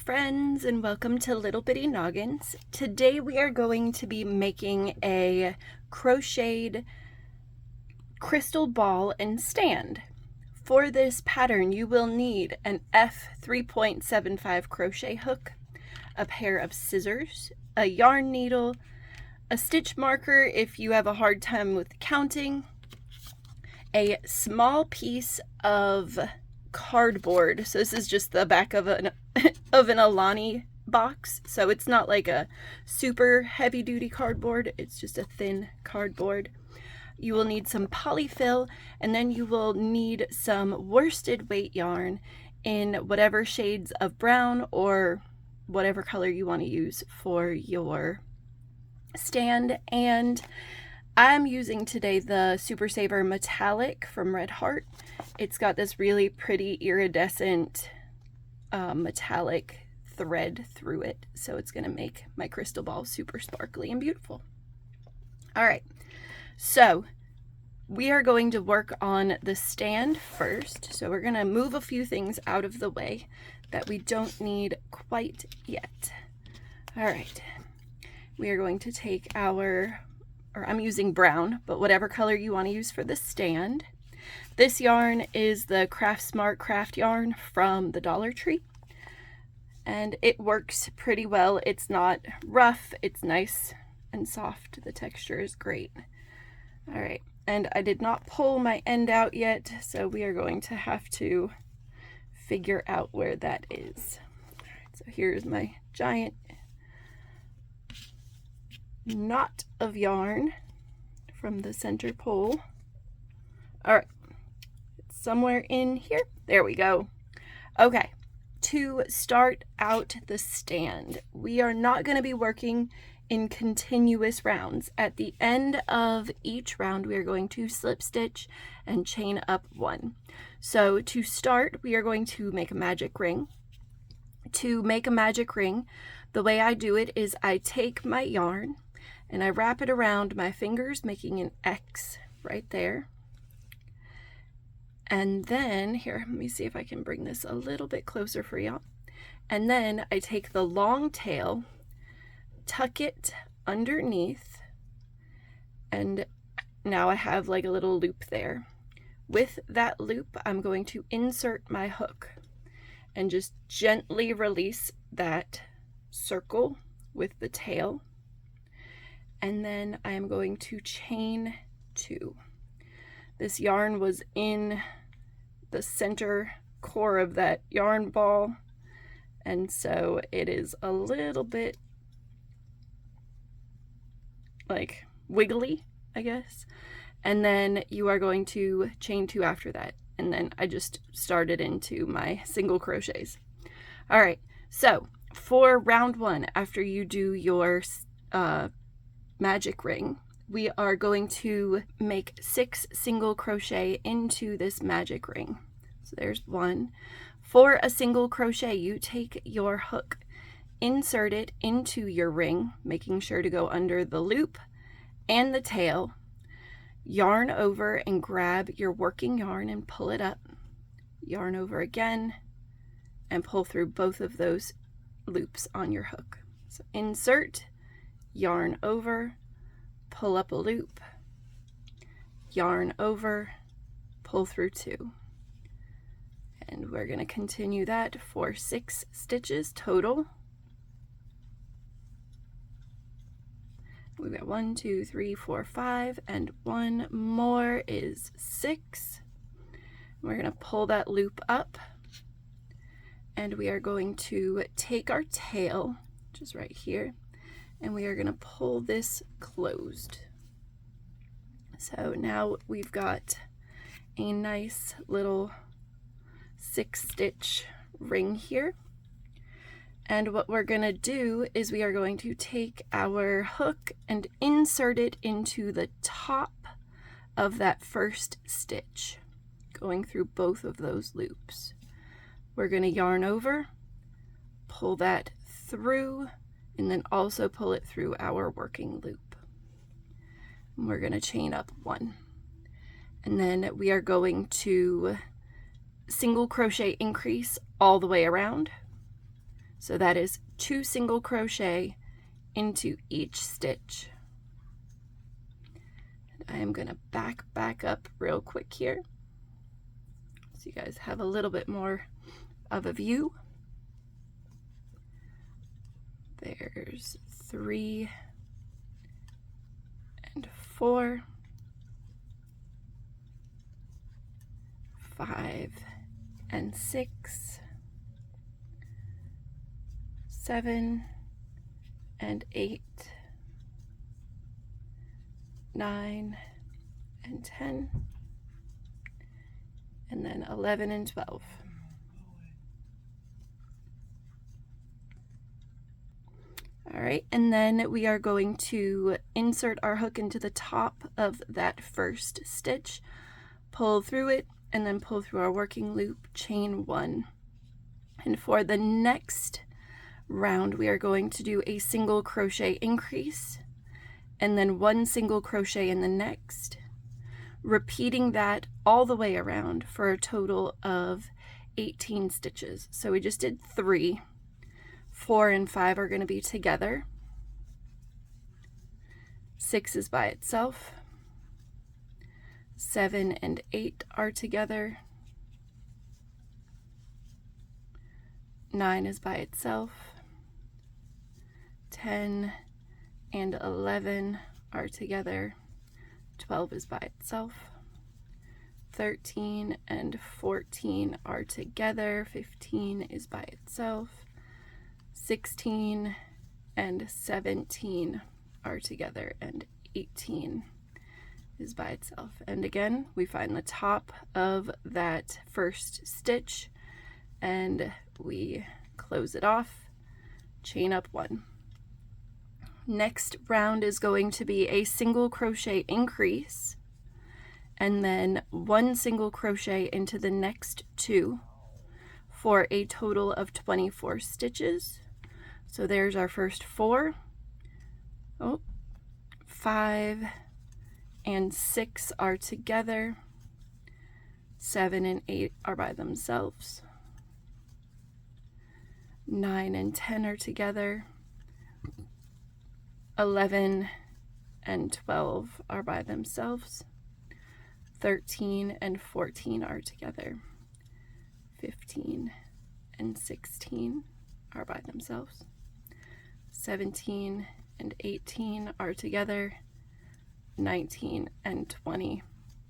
friends, and welcome to Little Bitty Noggins. Today we are going to be making a crocheted crystal ball and stand. For this pattern you will need an F 3.75 crochet hook, a pair of scissors, a yarn needle, a stitch marker if you have a hard time with counting, a small piece of cardboard. So this is just the back of an Alani box, so it's not like a super heavy duty cardboard, it's just a thin cardboard. You will need some polyfil, and then you will need some worsted weight yarn in whatever shades of brown or whatever color you want to use for your stand. And I'm using today the Super Saver Metallic from Red Heart. It's got this really pretty iridescent metallic thread through it, so it's going to make my crystal ball super sparkly and beautiful. All right, so we are going to work on the stand first. So we're going to move a few things out of the way that we don't need quite yet. All right, we are going to take I'm using brown, but whatever color you want to use for the stand. This yarn is the Craft Smart craft yarn from the Dollar Tree, and it works pretty well. It's not rough, it's nice and soft. The texture is great. All right, and I did not pull my end out yet, so we are going to have to figure out where that is. All right, so here's my giant knot of yarn from the center pole. All right, it's somewhere in here. There we go. Okay, to start out the stand, we are not going to be working in continuous rounds. At the end of each round, we are going to slip stitch and chain up one. So to start, we are going to make a magic ring. To make a magic ring, the way I do it is I take my yarn and I wrap it around my fingers, making an X right there. And then, here, let me see if I can bring this a little bit closer for y'all. And then I take the long tail, tuck it underneath, and now I have like a little loop there. With that loop, I'm going to insert my hook and just gently release that circle with the tail. And then I am going to chain two. This yarn was in the center core of that yarn ball, and so it is a little bit like wiggly, I guess. And then you are going to chain two after that, and then I just started into my single crochets. All right, so for round one, after you do your magic ring, we are going to make 6 single crochet into this magic ring. So there's one. For a single crochet, you take your hook, insert it into your ring, making sure to go under the loop and the tail, yarn over and grab your working yarn and pull it up, yarn over again, and pull through both of those loops on your hook. So insert, yarn over, pull up a loop, yarn over, pull through 2. And we're going to continue that for 6 stitches total. We've got 1, 2, 3, 4, 5, and one more is 6. We're going to pull that loop up, and we are going to take our tail, which is right here, and we are going to pull this closed. So now we've got a nice little 6-stitch ring here. And what we're going to do is we are going to take our hook and insert it into the top of that first stitch, going through both of those loops. We're going to yarn over, pull that through, and then also pull it through our working loop. And we're going to chain up 1. And then we are going to single crochet increase all the way around. So that is 2 single crochet into each stitch. I am going to back up real quick here so you guys have a little bit more of a view. There's 3 and 4, 5 and 6, 7 and 8, 9 and 10, and then 11 and 12. All right, and then we are going to insert our hook into the top of that first stitch, pull through it, and then pull through our working loop, chain 1. And for the next round, we are going to do a single crochet increase, and then 1 single crochet in the next, repeating that all the way around for a total of 18 stitches. So we just did 3. 4 and 5 are going to be together. 6 is by itself. 7 and 8 are together. 9 is by itself. 10 and 11 are together. 12 is by itself. 13 and 14 are together. 15 is by itself. 16 and 17 are together, and 18 is by itself. And again, we find the top of that first stitch and we close it off, chain up 1. Next round is going to be a single crochet increase, and then 1 single crochet into the next 2 for a total of 24 stitches. So there's our first 4. 5 and 6 are together. 7 and 8 are by themselves. 9 and 10 are together. 11 and 12 are by themselves. 13 and 14 are together. 15 and 16 are by themselves. 17 and 18 are together. 19 and 20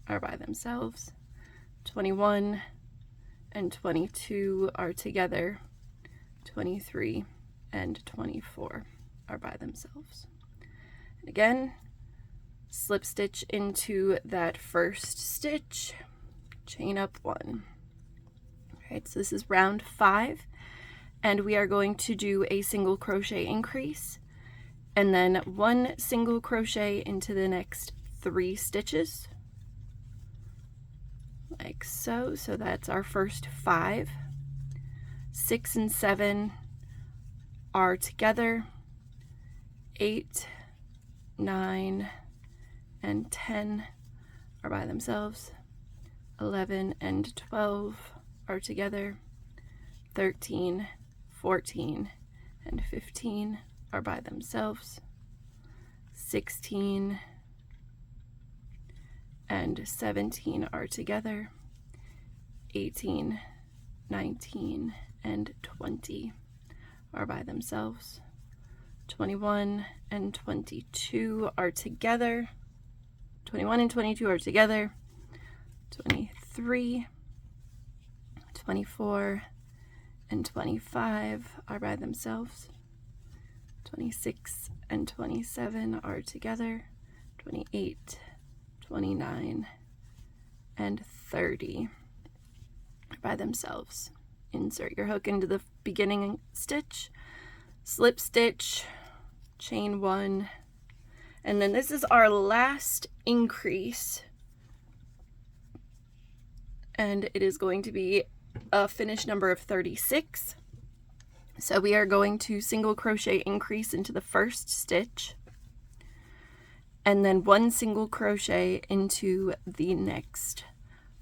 are by themselves. 21 and 22 are together. 23 and 24 are by themselves. And again, slip stitch into that first stitch, chain up 1. All right, so this is round 5, and we are going to do a single crochet increase, and then 1 single crochet into the next 3 stitches, like so. So that's our first 5. 6 and 7 are together. 8, 9, and 10 are by themselves. 11 and 12 are together. 13, 14, and 15 are by themselves. 16 and 17 are together. 18, 19, and 20 are by themselves. 21 and 22 are together. 21 and 22 are together. 23, 24, and 25 are by themselves. 26 and 27 are together. 28, 29, and 30 are by themselves. Insert your hook into the beginning stitch, slip stitch, chain 1, and then this is our last increase, and it is going to be a finish number of 36. So we are going to single crochet increase into the first stitch, and then 1 single crochet into the next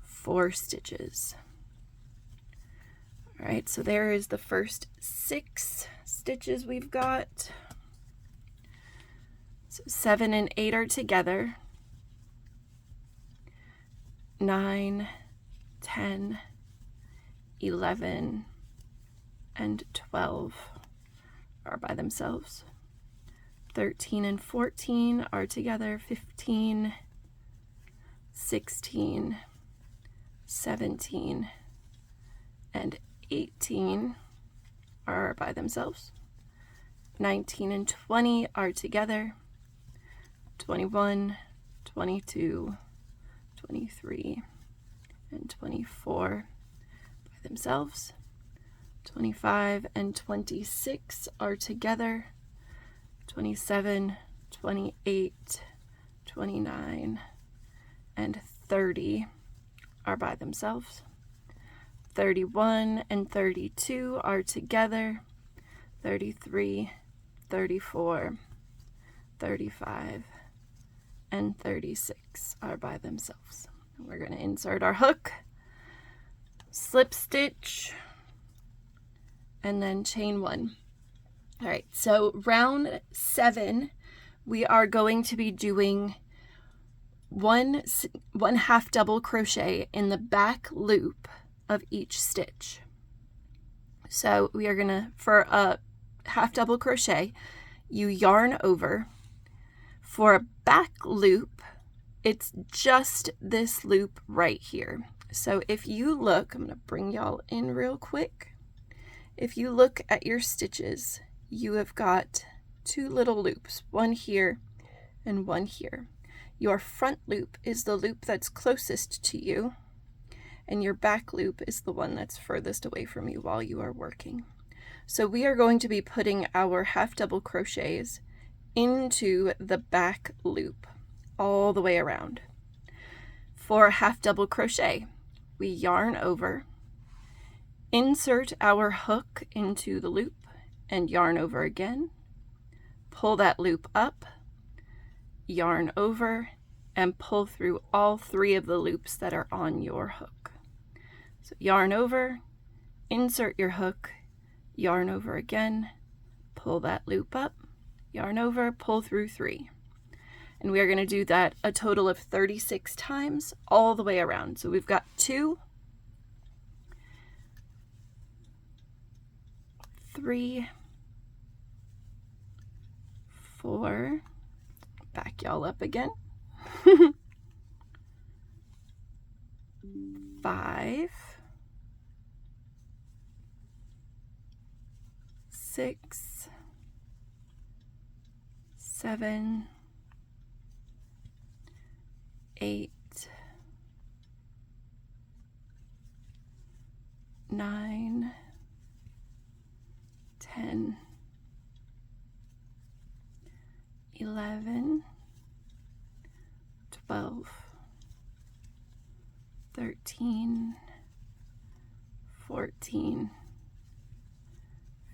4 stitches. All right, so there is the first 6 stitches we've got. So 7 and 8 are together. 9, 10, 11, and 12 are by themselves. 13 and 14 are together. 15, 16, 17, and 18 are by themselves. 19 and 20 are together. 21, 22, 23, and 24 by themselves. 25 and 26 are together. 27, 28, 29, and 30 are by themselves. 31 and 32 are together. 33, 34, 35, and 36 are by themselves. We're going to insert our hook, slip stitch, and then chain 1. All right, so round 7, we are going to be doing one half double crochet in the back loop of each stitch. So we are gonna, for a half double crochet, you yarn over. For a back loop, it's just this loop right here. So if you look, I'm gonna bring y'all in real quick. If you look at your stitches, you have got 2 little loops, one here and one here. Your front loop is the loop that's closest to you, and your back loop is the one that's furthest away from you while you are working. So we are going to be putting our half double crochets into the back loop all the way around. For a half double crochet, we yarn over, insert our hook into the loop, and yarn over again, pull that loop up, yarn over, and pull through all 3 of the loops that are on your hook. So yarn over, insert your hook, yarn over again, pull that loop up, yarn over, pull through 3. And we are going to do that a total of 36 times all the way around. So we've got 2, 3, 4, back y'all up again, 5, 6, 7, 8, 9, 10, 11, 12, 13, 14,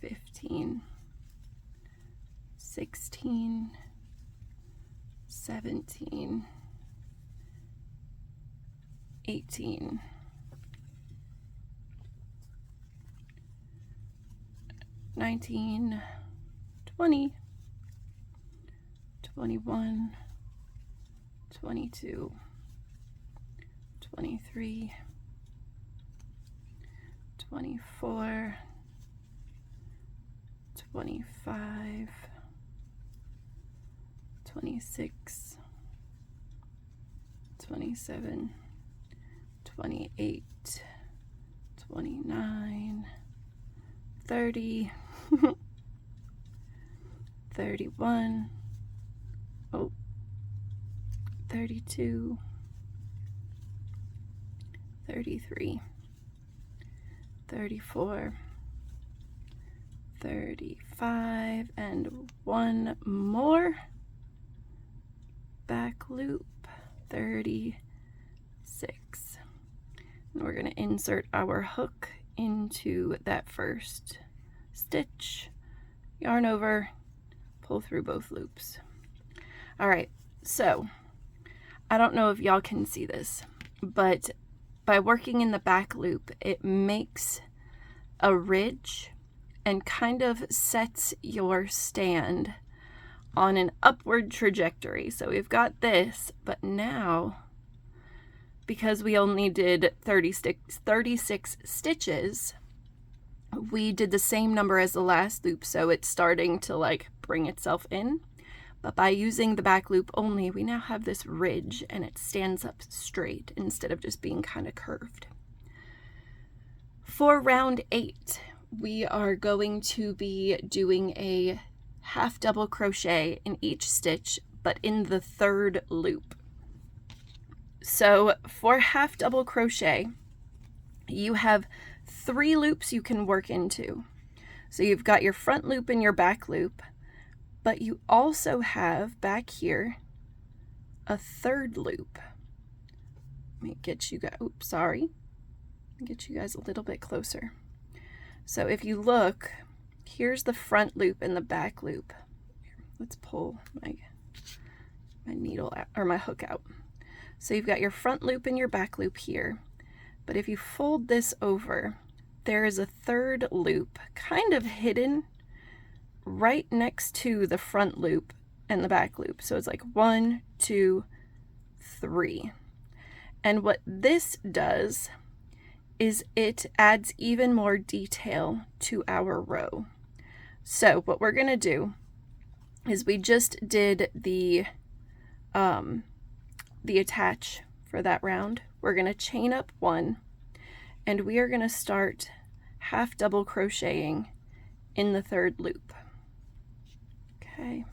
15, 16, 17, 18, 19, 20, 21, 22, 23, 24, 25, 26, 27, 28, 29, 30, 31, 32, 33, 34, 35, and one more back loop, 36. And we're going to insert our hook into that first stitch, yarn over, pull through both loops. All right, so I don't know if y'all can see this, but by working in the back loop, it makes a ridge and kind of sets your stand on an upward trajectory. So we've got this, but now, because we only did 36 stitches, we did the same number as the last loop, so it's starting to like bring itself in. But by using the back loop only, we now have this ridge and it stands up straight instead of just being kind of curved. For round 8, we are going to be doing a half double crochet in each stitch, but in the 3rd loop. So for half double crochet, you have 3 loops you can work into. So you've got your front loop and your back loop, but you also have back here a 3rd loop. Let me get you guys, oops, sorry. Get you guys a little bit closer. So if you look, here's the front loop and the back loop. Let's pull my needle out, or my hook out. So you've got your front loop and your back loop here. But if you fold this over, there is a 3rd loop kind of hidden right next to the front loop and the back loop. So it's like 1, 2, 3. And what this does is it adds even more detail to our row. So what we're going to do is we just did the attach for that round. We're going to chain up 1 and we are going to start half double crocheting in the 3rd loop. Okay,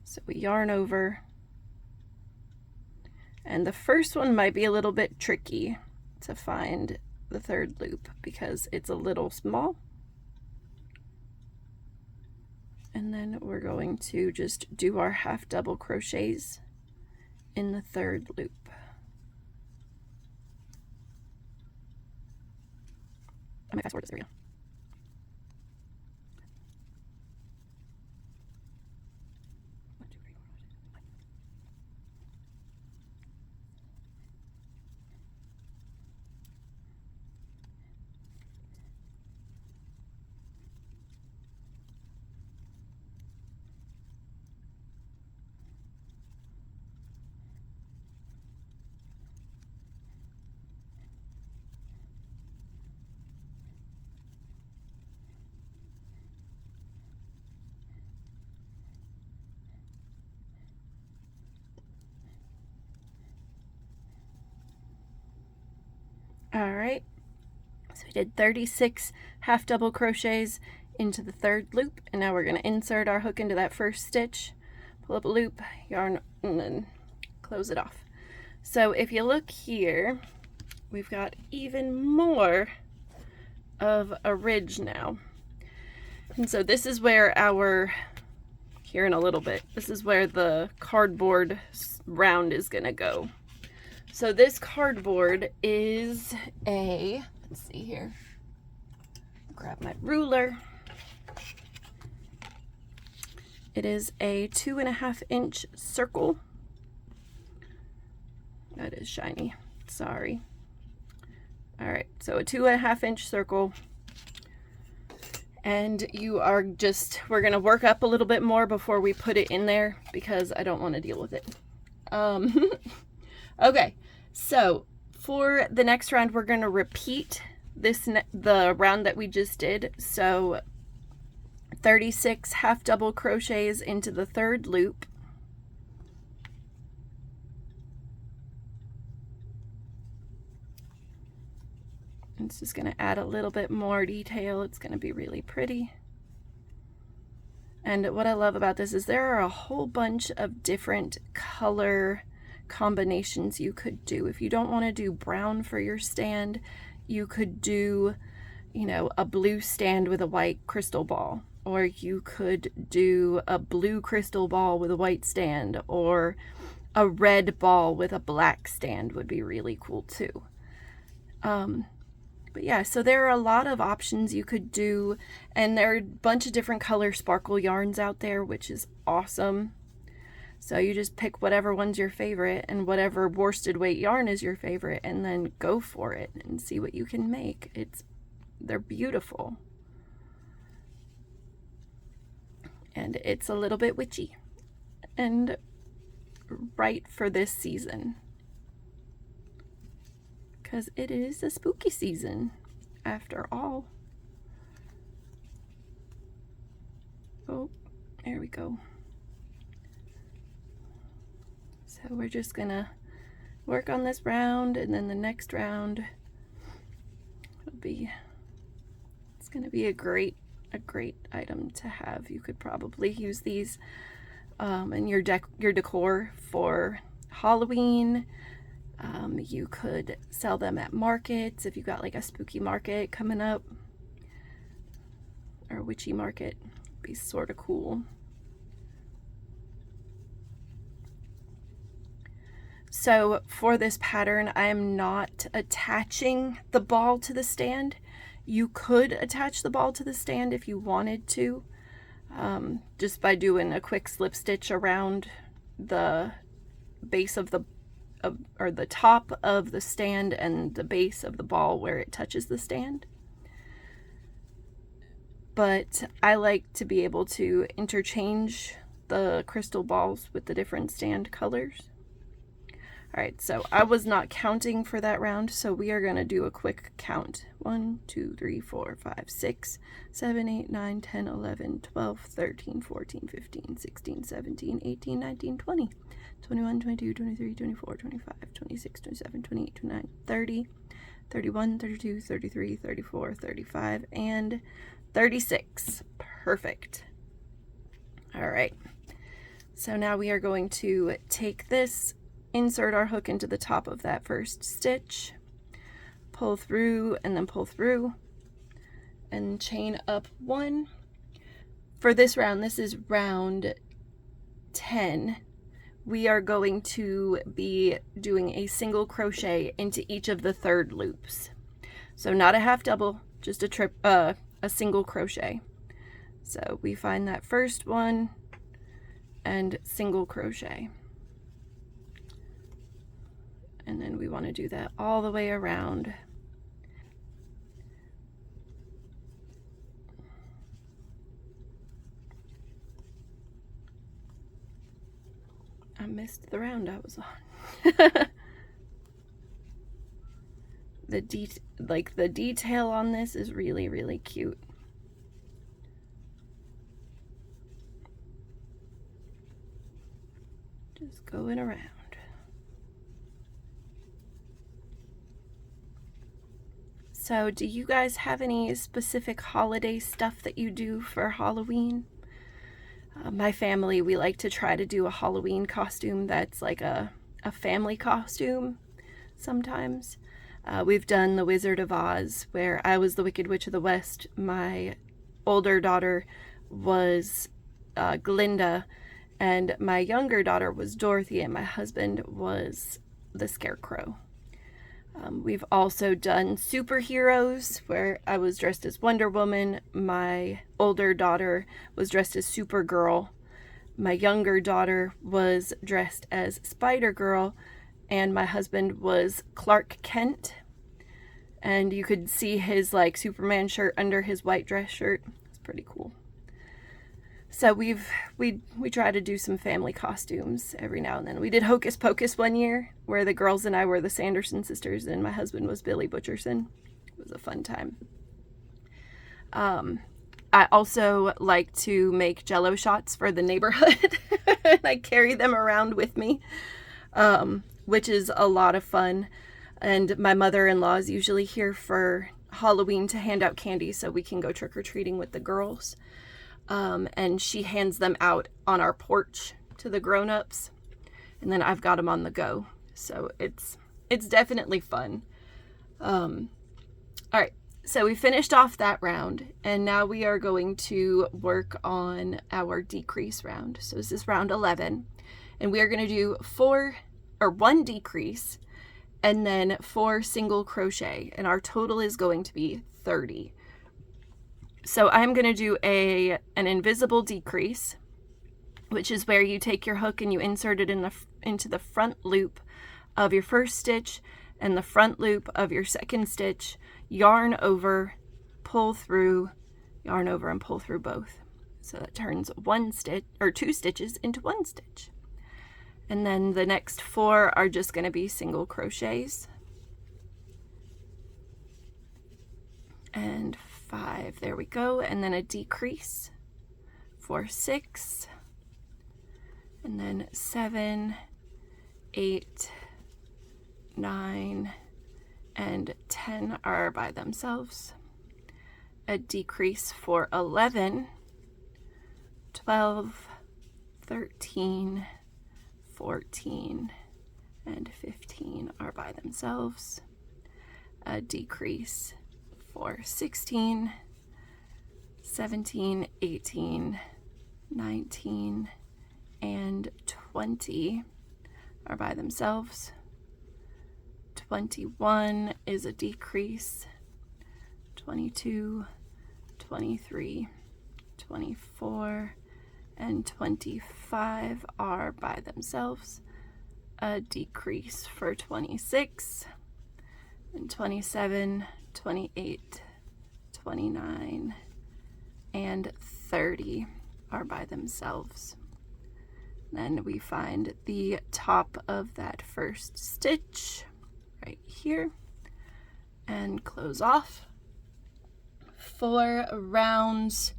so we yarn over, and the first one might be a little bit tricky to find the 3rd loop because it's a little small. And then we're going to just do our half double crochets in the 3rd loop. I'm gonna fast forward this, there we go. All right, so we did 36 half double crochets into the 3rd loop, and now we're going to insert our hook into that first stitch, pull up a loop, yarn, and then close it off. So if you look here, we've got even more of a ridge now. And so this is where here in a little bit, this is where the cardboard round is going to go. So this cardboard is let's see here, grab my ruler. It is a 2.5 inch circle. That is shiny, sorry. All right, so a 2.5 inch circle. And we're gonna work up a little bit more before we put it in there because I don't want to deal with it. Okay, so for the next round, we're going to repeat the round that we just did. So 36 half double crochets into the 3rd loop. It's just going to add a little bit more detail. It's going to be really pretty. And what I love about this is there are a whole bunch of different color combinations you could do. If you don't want to do brown for your stand, you could do, you know, a blue stand with a white crystal ball, or you could do a blue crystal ball with a white stand, or a red ball with a black stand would be really cool too. But yeah, so there are a lot of options you could do, and there are a bunch of different color sparkle yarns out there, which is awesome. So you just pick whatever one's your favorite and whatever worsted weight yarn is your favorite, and then go for it and see what you can make. It's They're beautiful. And it's a little bit witchy and right for this season, because it is a spooky season after all. Oh, there we go. So we're just gonna work on this round, and then the next round it's gonna be a great item to have. You could probably use these in your decor for Halloween. You could sell them at markets if you got like a spooky market coming up, or a witchy market. It'd be sort of cool. So for this pattern, I am not attaching the ball to the stand. You could attach the ball to the stand if you wanted to, just by doing a quick slip stitch around the base of or the top of the stand and the base of the ball where it touches the stand. But I like to be able to interchange the crystal balls with the different stand colors. Alright, so I was not counting for that round, so we are going to do a quick count. 1, 2, 3, 4, 5, 6, 7, 8, 9, 10, 11, 12, 13, 14, 15, 16, 17, 18, 19, 20, 21, 22, 23, 24, 25, 26, 27, 28, 29, 30, 31, 32, 33, 34, 35, and 36. Perfect. Alright, so now we are going to take this, insert our hook into the top of that first stitch, pull through, and then pull through, and chain up 1. For this round, this is round 10, we are going to be doing a single crochet into each of the third loops. So not a half double, just a single crochet. So we find that first one and single crochet. And then we want to do that all the way around. I missed the round I was on. The detail on this is really, really cute. Just going around. So, do you guys have any specific holiday stuff that you do for Halloween? My family, we like to try to do a Halloween costume that's like a family costume sometimes. We've done the Wizard of Oz, where I was the Wicked Witch of the West. My older daughter was Glinda, and my younger daughter was Dorothy, and my husband was the Scarecrow. We've also done superheroes, where I was dressed as Wonder Woman. My older daughter was dressed as Supergirl. My younger daughter was dressed as Spider-Girl, and my husband was Clark Kent. And you could see his like Superman shirt under his white dress shirt. It's pretty cool. So we try to do some family costumes every now and then. We did Hocus Pocus one year, where the girls and I were the Sanderson sisters, and my husband was Billy Butcherson. It was a fun time. I also like to make Jell-O shots for the neighborhood. I carry them around with me, which is a lot of fun. And my mother-in-law is usually here for Halloween to hand out candy so we can go trick-or-treating with the girls. And she hands them out on our porch to the grown-ups, and then I've got them on the go. So it's definitely fun. All right, so we finished off that round, and now we are going to work on our decrease round. So this is round 11, and we are going to do 1 decrease and then 4 single crochet, and our total is going to be 30. So I'm going to do an invisible decrease, which is where you take your hook and you insert it into the front loop of your first stitch and the front loop of your second stitch, yarn over, pull through, yarn over and pull through both. So that turns 1 stitch or 2 stitches into 1 stitch. And then the next 4 are just going to be single crochets. And 5, there we go, and then a decrease for 6, and then 7, 8, 9, and 10 are by themselves. A decrease for 11, 12, 13, 14, and 15 are by themselves. A decrease for 16, 17, 18, 19, and 20 are by themselves. 21 is a decrease. 22, 23, 24, and 25 are by themselves. A decrease for 26, and 27, 28, 29, and 30 are by themselves. Then we find the top of that first stitch right here and close off. For rounds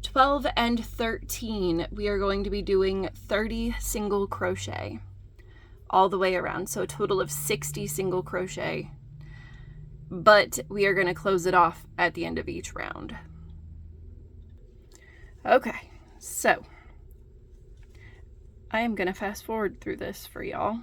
12 and 13, we are going to be doing 30 single crochet all the way around, so a total of 60 single crochet, but we are going to close it off at the end of each round. Okay, so I am going to fast forward through this for y'all.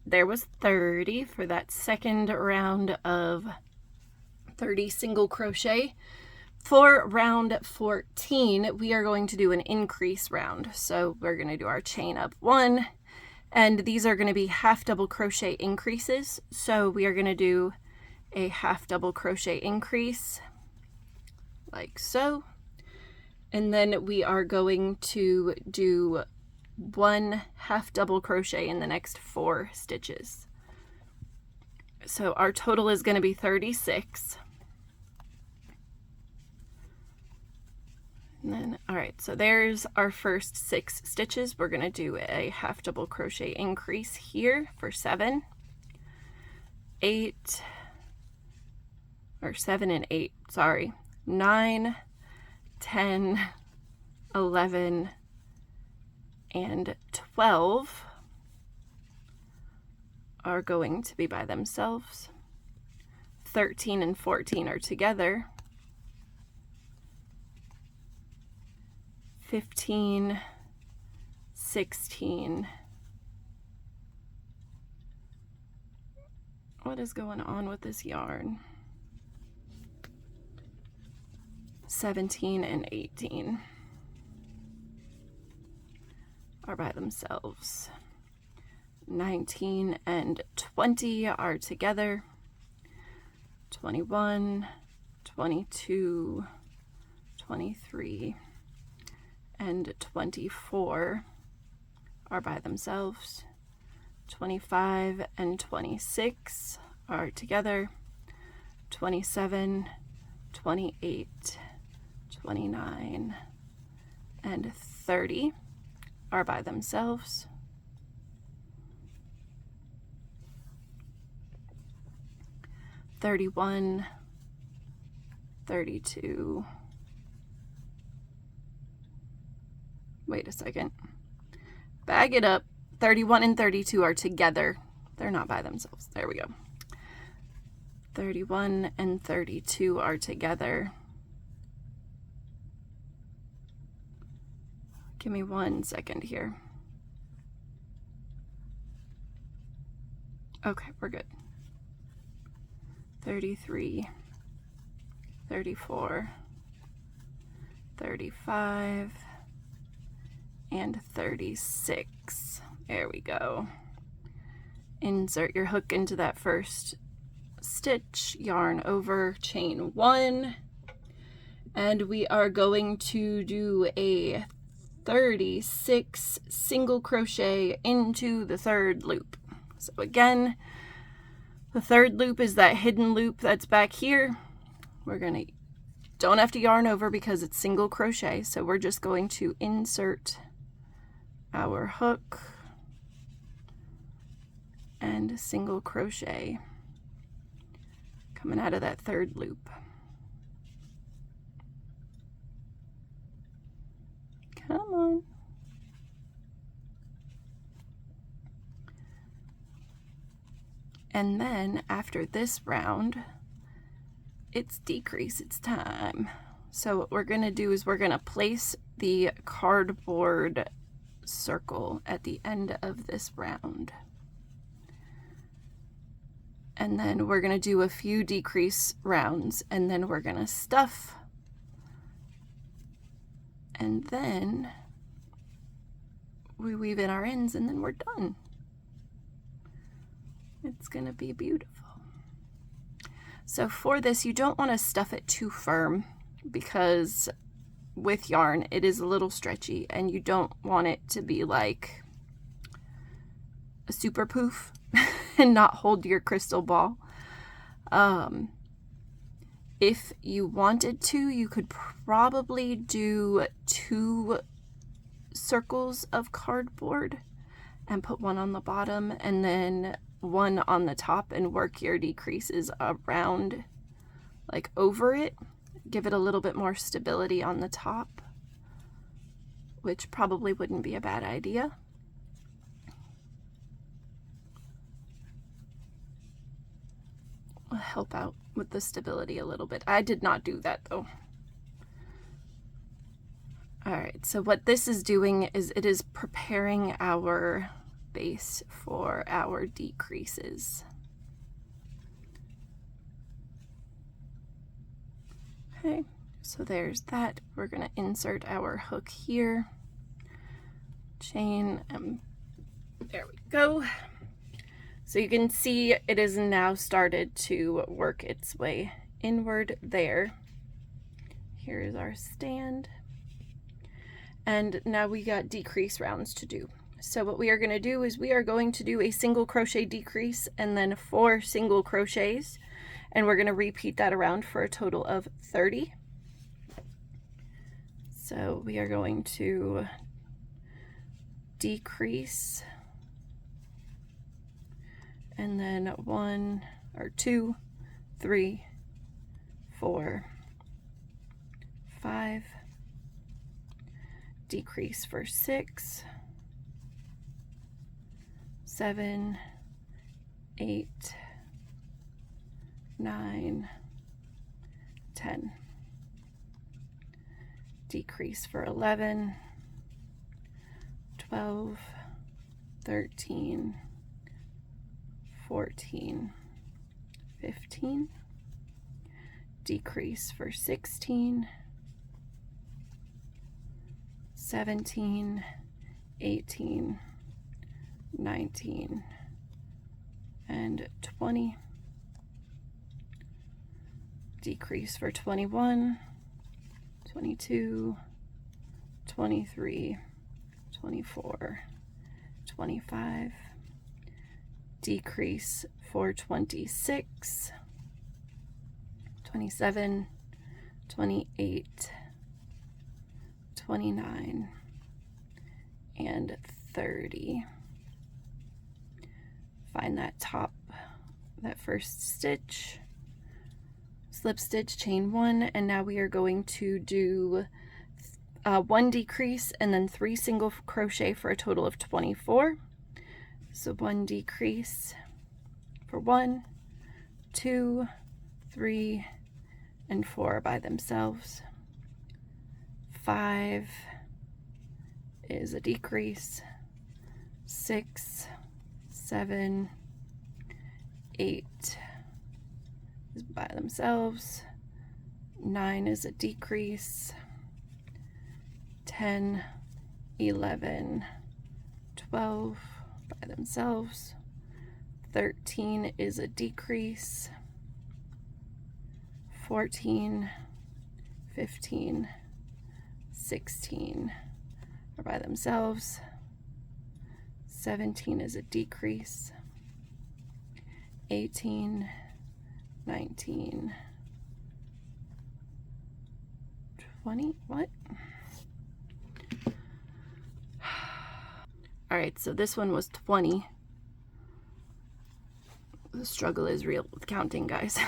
There was 30 for that second round of 30 single crochet. For round 14, we are going to do an increase round. So we're going to do our chain up 1, and these are going to be half double crochet increases. So we are going to do a half double crochet increase like so, and then we are going to do 1 half double crochet in the next 4 stitches. So our total is going to be 36. And then, all right, so there's our first 6 stitches. We're going to do a half double crochet increase here for 7, 8, or 7 and 8, sorry, 9, 10, 11, and 12 are going to be by themselves. 13 and 14 are together. 15, 16. What is going on with this yarn? 17 and 18 are by themselves. 19 and 20 are together. 21, 22, 23, and 24 are by themselves. 25 and 26 are together. 27, 28, 29, and 30 are by themselves. 31, 32. Wait a second. Bag it up. 31 and 32 are together. They're not by themselves. There we go. 31 and 32 are together. Give me 1 second here. Okay, we're good. 33, 34, 35, and 36. There we go. Insert your hook into that first stitch, yarn over, chain 1, and we are going to do a 36 single crochet into the third loop. So again, the third loop is that hidden loop that's back here. Don't have to yarn over because it's single crochet, so we're just going to insert our hook and single crochet coming out of that third loop. Come on. And then after this round, it's decrease, it's time. So what we're gonna do is we're gonna place the cardboard circle at the end of this round. And then we're gonna do a few decrease rounds, and then we're gonna stuff. And then we weave in our ends, and then we're done. It's gonna be beautiful. So for this, you don't want to stuff it too firm because with yarn, it is a little stretchy, and you don't want it to be like a super poof and not hold your crystal ball. If you wanted to, you could probably do 2 circles of cardboard and put one on the bottom and then one on the top and work your decreases around, like over it. Give it a little bit more stability on the top, which probably wouldn't be a bad idea. Will help out with the stability a little bit. I did not do that though. All right, so what this is doing is it is preparing our base for our decreases. Okay, so there's that. We're going to insert our hook here, chain, and there we go. So you can see it has now started to work its way inward there. Here is our stand. And now we got decrease rounds to do. So what we are going to do is we are going to do a single crochet decrease and then 4 single crochets, and we're going to repeat that around for a total of 30. So we are going to decrease and then 1 or 2, 3, 4, 5, decrease for 6, 7, 8, 9, 10, decrease for 11, 12, 13, 14, 15, decrease for 16, 17, 18, 19, and 20, decrease for 21, 22, 23, 24, 25, decrease for 26, 27, 28, 29, and 30. Find that top, that first stitch, slip stitch, chain 1, and now we are going to do 1 decrease and then 3 single crochet for a total of 24. So 1 decrease for 1, 2, 3 and 4 by themselves. 5 is a decrease. 6, 7, 8 is by themselves. 9 is a decrease. 10, 11, 12 by themselves. 13 is a decrease. 14, 15, 16 are by themselves. 17 is a decrease. 18, 19, 20, what? All right, so this one was 20. The struggle is real with counting, guys.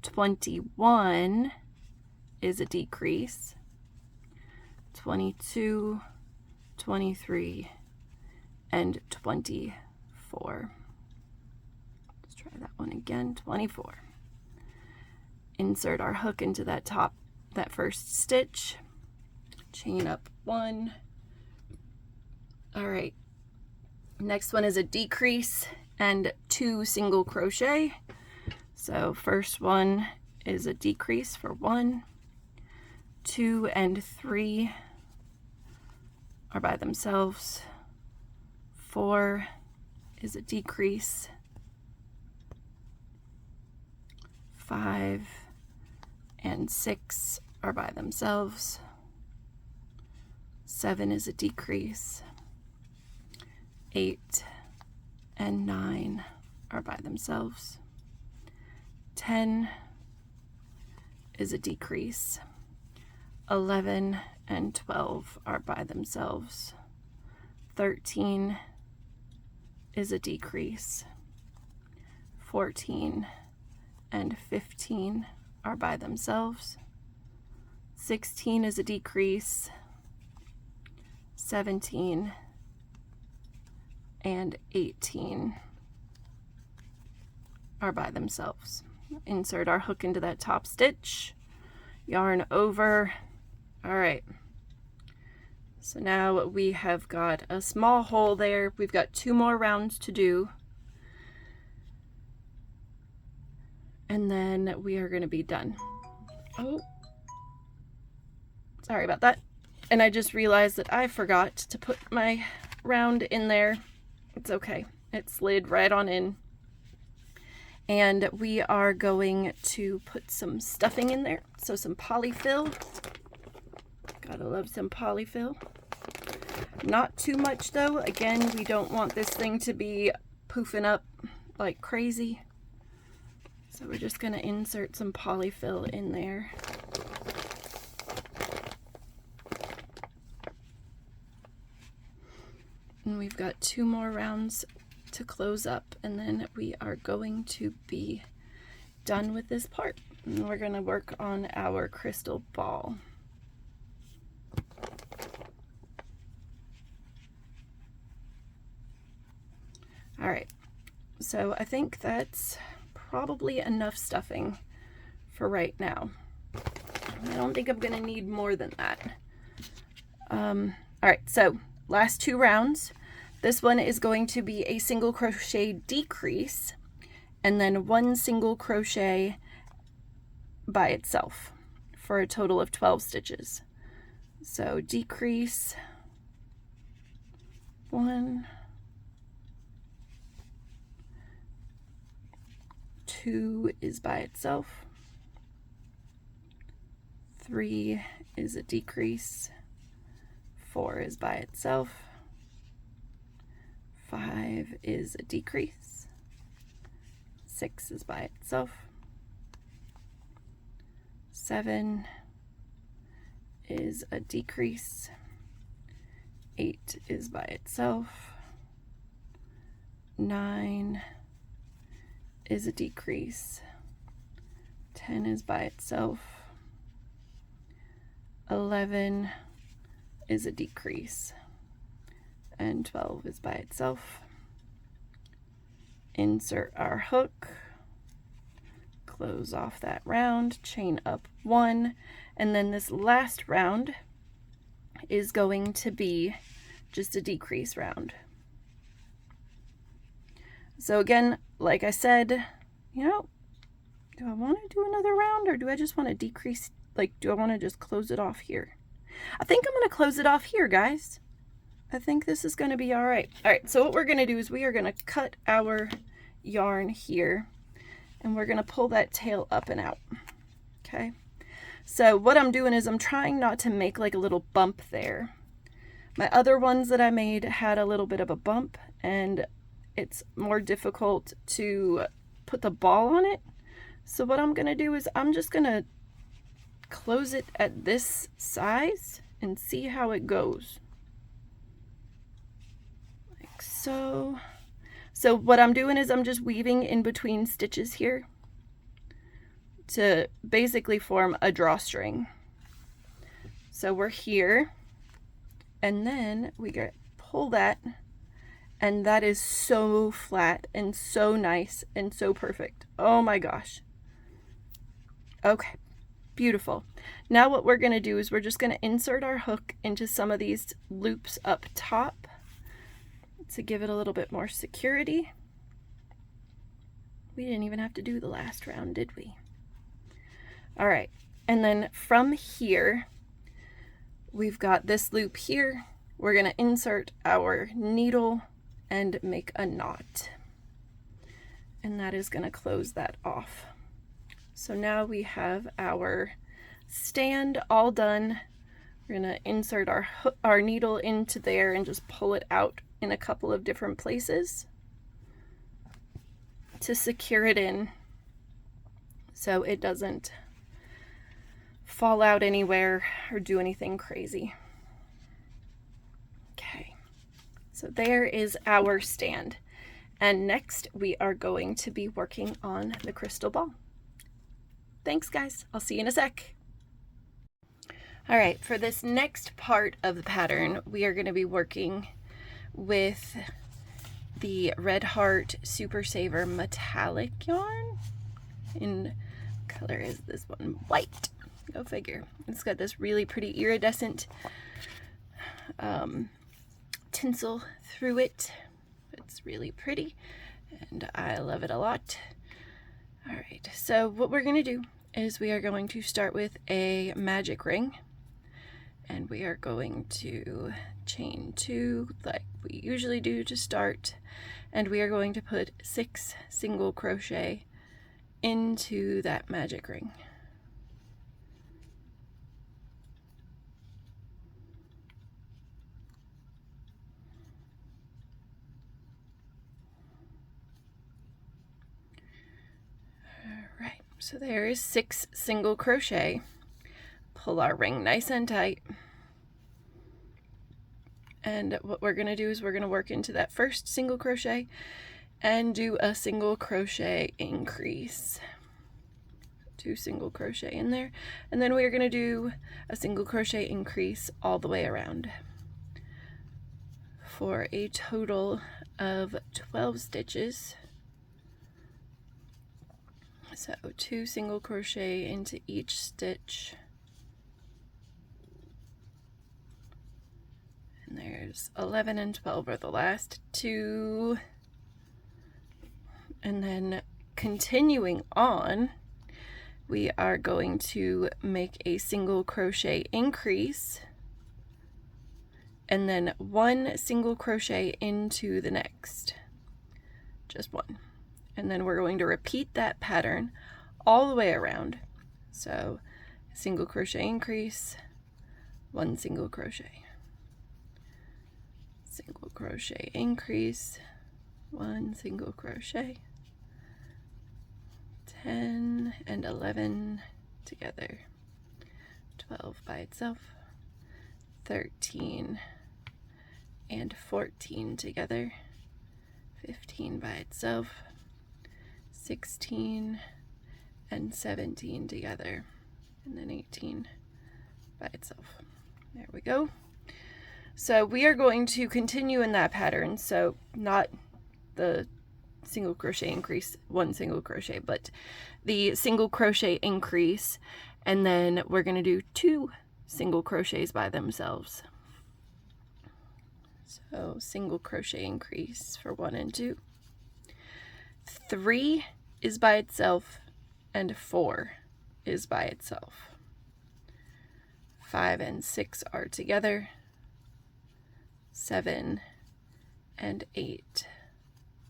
21 is a decrease. 22, 23, and 24. Let's try that one again. 24. Insert our hook into that first stitch. Chain up 1. All right. Next one is a decrease and 2 single crochet. So first one is a decrease for 1. 2 and 3 are by themselves. 4 is a decrease. 5 and 6 are by themselves. 7 is a decrease. 8 and 9 are by themselves. 10 is a decrease. 11 and 12 are by themselves. 13 is a decrease. 14 and 15 are by themselves. 16 is a decrease. 17 and 18 are by themselves. Insert our hook into that top stitch, yarn over. All right, so now we have got a small hole there. We've got 2 more rounds to do, and then we are going to be done. Oh, sorry about that. And I just realized that I forgot to put my round in there. It's okay, it slid right on in. And we are going to put some stuffing in there. So some polyfil. Gotta love some polyfil. Not too much though. Again, we don't want this thing to be poofing up like crazy. So we're just gonna insert some polyfil in there. And we've got 2 more rounds to close up, and then we are going to be done with this part. And we're going to work on our crystal ball. All right, so I think that's probably enough stuffing for right now. I don't think I'm going to need more than that. All right, so last 2 rounds. This one is going to be a single crochet decrease and then 1 single crochet by itself for a total of 12 stitches. So decrease 1, 2 is by itself, 3 is a decrease, 4 is by itself, 5 is a decrease, 6 is by itself, 7 is a decrease, 8 is by itself, 9 is a decrease, 10 is by itself, 11 is a decrease, and 12 is by itself. Insert our hook, close off that round, chain up 1, and then this last round is going to be just a decrease round. So again, like I said, you know, do I want to do another round, or do I just want to decrease, like, do I want to just close it off here? I think I'm going to close it off here, guys. I think this is going to be all right. All right, so what we're going to do is we are going to cut our yarn here, and we're going to pull that tail up and out. Okay, so what I'm doing is I'm trying not to make like a little bump there. My other ones that I made had a little bit of a bump, and it's more difficult to put the ball on it. So what I'm going to do is I'm just going to close it at this size and see how it goes. Like so. So what I'm doing is I'm just weaving in between stitches here to basically form a drawstring. So we're here, and then we pull that, and that is so flat and so nice and so perfect. Oh my gosh. Okay, beautiful. Now what we're going to do is we're just going to insert our hook into some of these loops up top to give it a little bit more security. We didn't even have to do the last round, did we? All right, and then from here, we've got this loop here. We're going to insert our needle and make a knot. And that is going to close that off. So now we have our stand all done. We're going to insert our needle into there and just pull it out in a couple of different places to secure it in so it doesn't fall out anywhere or do anything crazy. Okay, so there is our stand. And next we are going to be working on the crystal ball. Thanks guys, I'll see you in a sec. All right, for this next part of the pattern, we are going to be working with the Red Heart Super Saver metallic yarn. In color is this one, white. Go figure. It's got this really pretty iridescent tinsel through it. It's really pretty and I love it a lot. All right, so what we're going to do is we are going to start with a magic ring, and we are going to chain 2 like we usually do to start, and we are going to put 6 single crochet into that magic ring. So there is 6 single crochet. Pull our ring nice and tight. And what we're going to do is we're going to work into that first single crochet and do a single crochet increase. 2 single crochet in there. And then we're going to do a single crochet increase all the way around for a total of 12 stitches. So 2 single crochet into each stitch, and there's 11 and 12 are the last 2, and then continuing on we are going to make a single crochet increase and then 1 single crochet into the next, just 1. And then we're going to repeat that pattern all the way around. So single crochet increase, 1 single crochet, single crochet increase, 1 single crochet, 10 and 11 together, 12 by itself, 13 and 14 together, 15 by itself, 16 and 17 together, and then 18 by itself. There we go. So we are going to continue in that pattern, so not the single crochet increase, 1 single crochet, but the single crochet increase, and then we're going to do 2 single crochets by themselves. So single crochet increase for 1 and 2. 3 is by itself and 4 is by itself. 5 and 6 are together. 7 and 8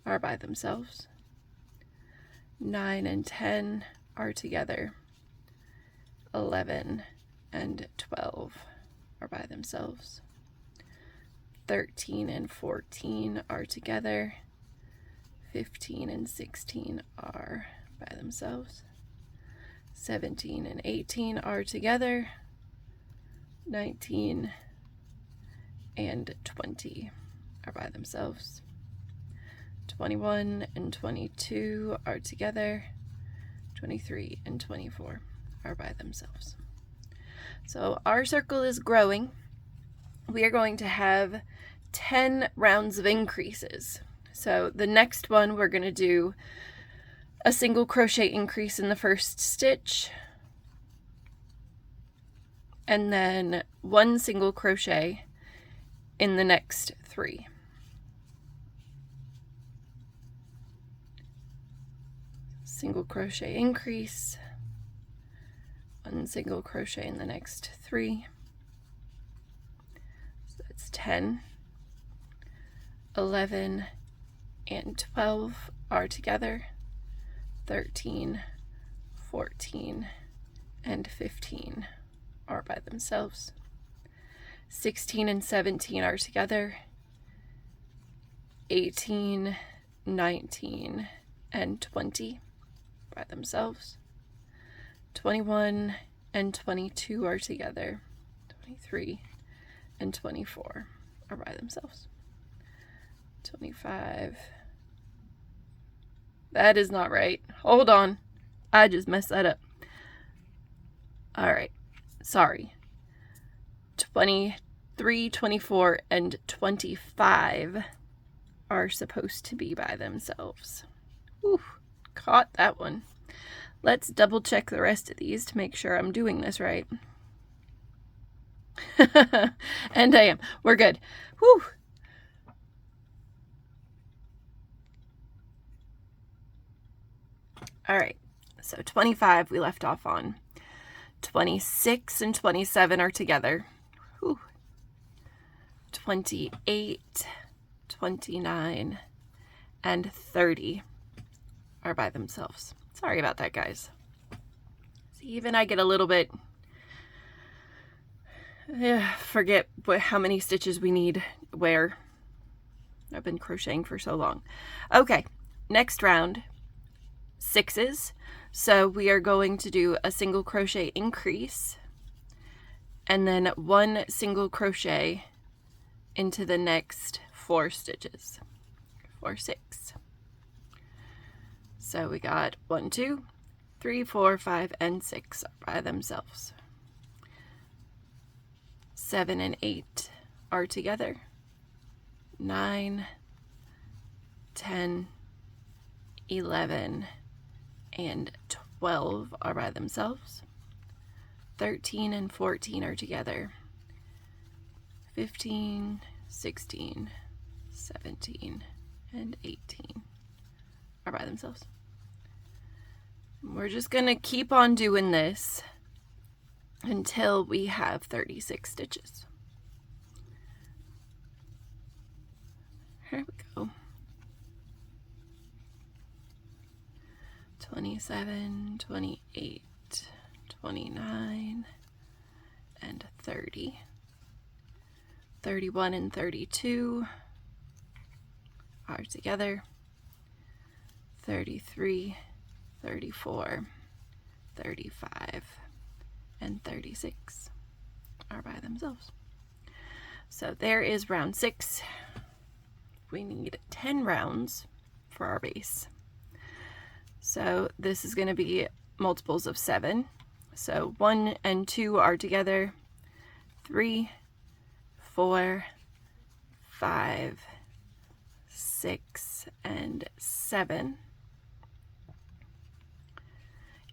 are by themselves. 9 and 10 are together. 11 and 12 are by themselves. 13 and 14 are together. 15 and 16 are by themselves. 17 and 18 are together. 19 and 20 are by themselves. 21 and 22 are together. 23 and 24 are by themselves. So our circle is growing. We are going to have 10 rounds of increases. So the next one, we're going to do a single crochet increase in the first stitch, and then 1 single crochet in the next 3. Single crochet increase, 1 single crochet in the next 3. So that's 10. 11 and 12 are together. 13, 14, and 15 are by themselves. 16 and 17 are together. 18, 19, and 20 by themselves. 21 and 22 are together. 23 and 24 are by themselves. 25. That is not right. Hold on. I just messed that up. All right. Sorry. 23, 24, and 25 are supposed to be by themselves. Whew, caught that one. Let's double check the rest of these to make sure I'm doing this right. And I am. We're good. Whew. All right, so 25 we left off on. 26 and 27 are together. Whew. 28, 29, and 30 are by themselves. Sorry about that, guys. See, even I get a little bit, forget how many stitches we need where. I've been crocheting for so long. Okay, next round. 6s. So we are going to do a single crochet increase and then 1 single crochet into the next 4 stitches for 6. So we got 1, 2, 3, 4, 5, and 6 by themselves. 7 and 8 are together. 9, 10, 11, and 12 are by themselves. 13 and 14 are together. 15, 16, 17, and 18 are by themselves. We're just going to keep on doing this until we have 36 stitches. Here we go. 27, 28, 29, and 30. 31 and 32 are together. 33, 34, 35, and 36 are by themselves. So there is round 6. We need 10 rounds for our base. So this is going to be multiples of 7. So 1 and 2 are together. 3, 4, 5, 6, and 7.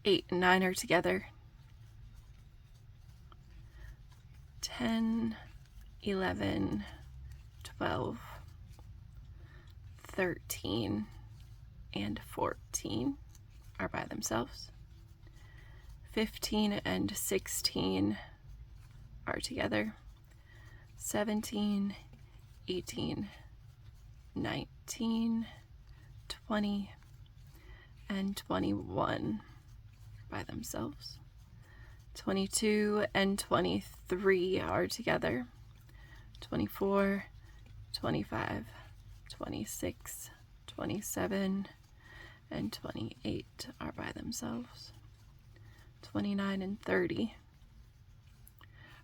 8 and 9 are together. 10, 11, 12, 13, and 14 are by themselves. 15 and 16 are together. 17, 18, 19, 20, and 21 by themselves. 22 and 23 are together. 24, 25, 26, 27, and 28 are by themselves. 29 and 30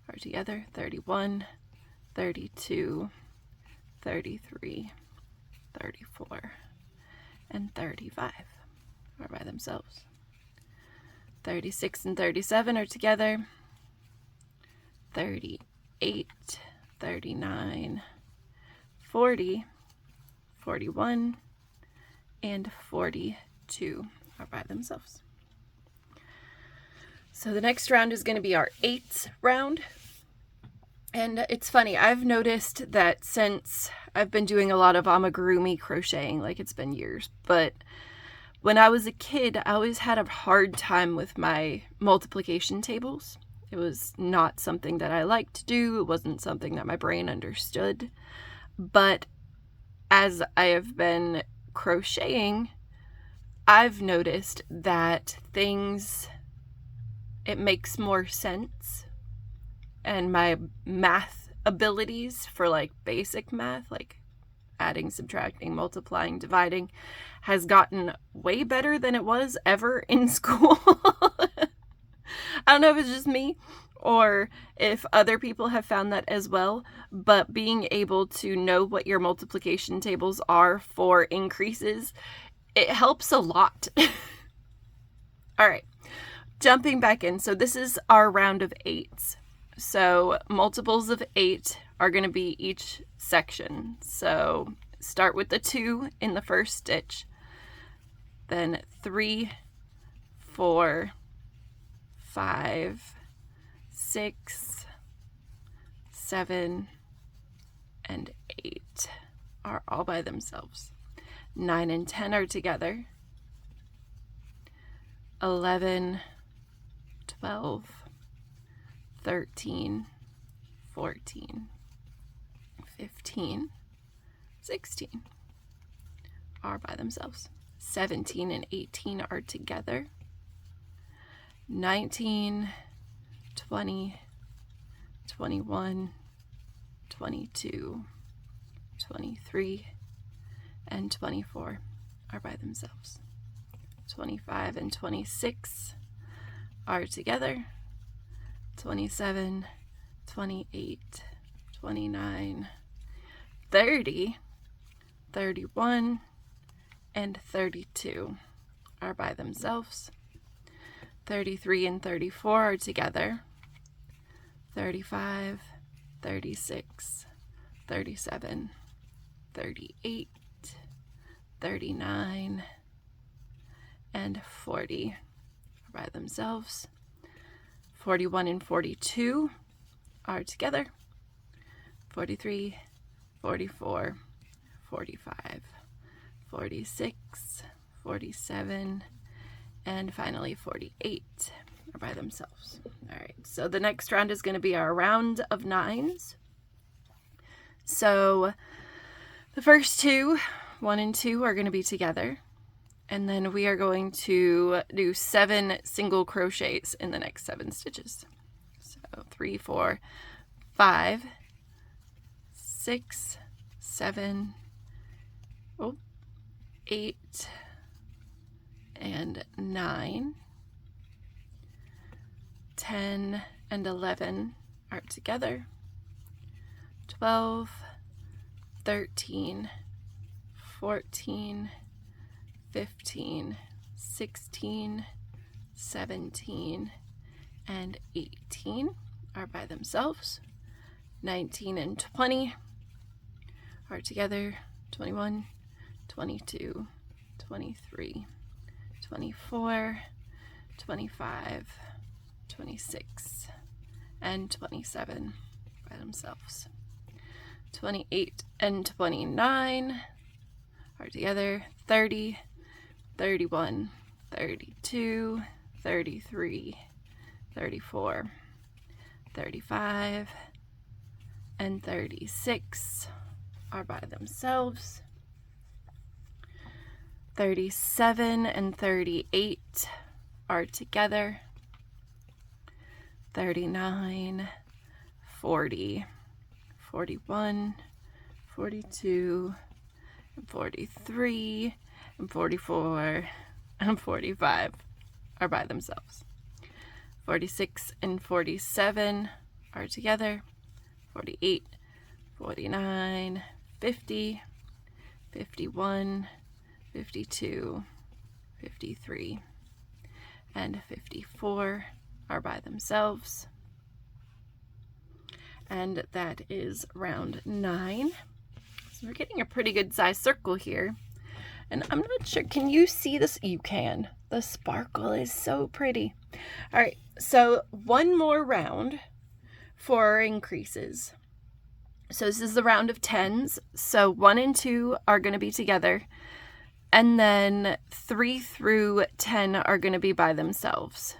are together. 31, 32, 33, 34, and 35 are by themselves. 36 and 37 are together. 38, 39, 40, 41, and 42 are by themselves. So the next round is going to be our 8th round. And it's funny, I've noticed that since I've been doing a lot of amigurumi crocheting, like it's been years, but when I was a kid, I always had a hard time with my multiplication tables. It was not something that I liked to do. It wasn't something that my brain understood. But as I have been crocheting, I've noticed that it makes more sense. And my math abilities for like basic math, like adding, subtracting, multiplying, dividing, has gotten way better than it was ever in school. I don't know if it's just me or if other people have found that as well, but being able to know what your multiplication tables are for increases, it helps a lot. All right, jumping back in. So this is our round of 8s. So multiples of 8 are going to be each section. So start with the 2 in the first stitch, then 3, 4, 5, 6, 7, and 8 are all by themselves. 9 and 10 are together. 11, 12, 13, 14, 15, 16 are by themselves. 17 and 18 are together. 19, 20, 21, 22, 23, and 24 are by themselves. 25 and 26 are together. 27, 28, 29, 30, 31, and 32 are by themselves. 33 and 34 are together. 35, 36, 37, 38, 39, and 40 are by themselves. 41 and 42 are together. 43, 44, 45, 46, 47, and finally 48 are by themselves. All right, so the next round is going to be our round of 9s. So the first 2, 1 and 2, are going to be together. And then we are going to do 7 single crochets in the next 7 stitches. So 3, 4, 5, 6, 7, 8, and 9. 10 and 11 are together. 12, 13, 14, 15, 16, 17, and 18 are by themselves. 19 and 20 are together. 21, 22, 23, 24, 25, 26, and 27 by themselves. 28 and 29 are together. 30, 31, 32, 33, 34, 35, and 36 are by themselves. 37 and 38 are together. 39, 40, 41, 42, and 43, and 44, and 45 are by themselves. 46 and 47 are together. 48, 49, 50, 51, 52, 53, and 54 are by themselves. And that is round 9. So we're getting a pretty good size circle here. And I'm not sure, can you see this? You can. The sparkle is so pretty. All right, so one more round for our increases. So this is the round of 10s. So 1 and 2 are going to be together. And then 3 through 10 are going to be by themselves.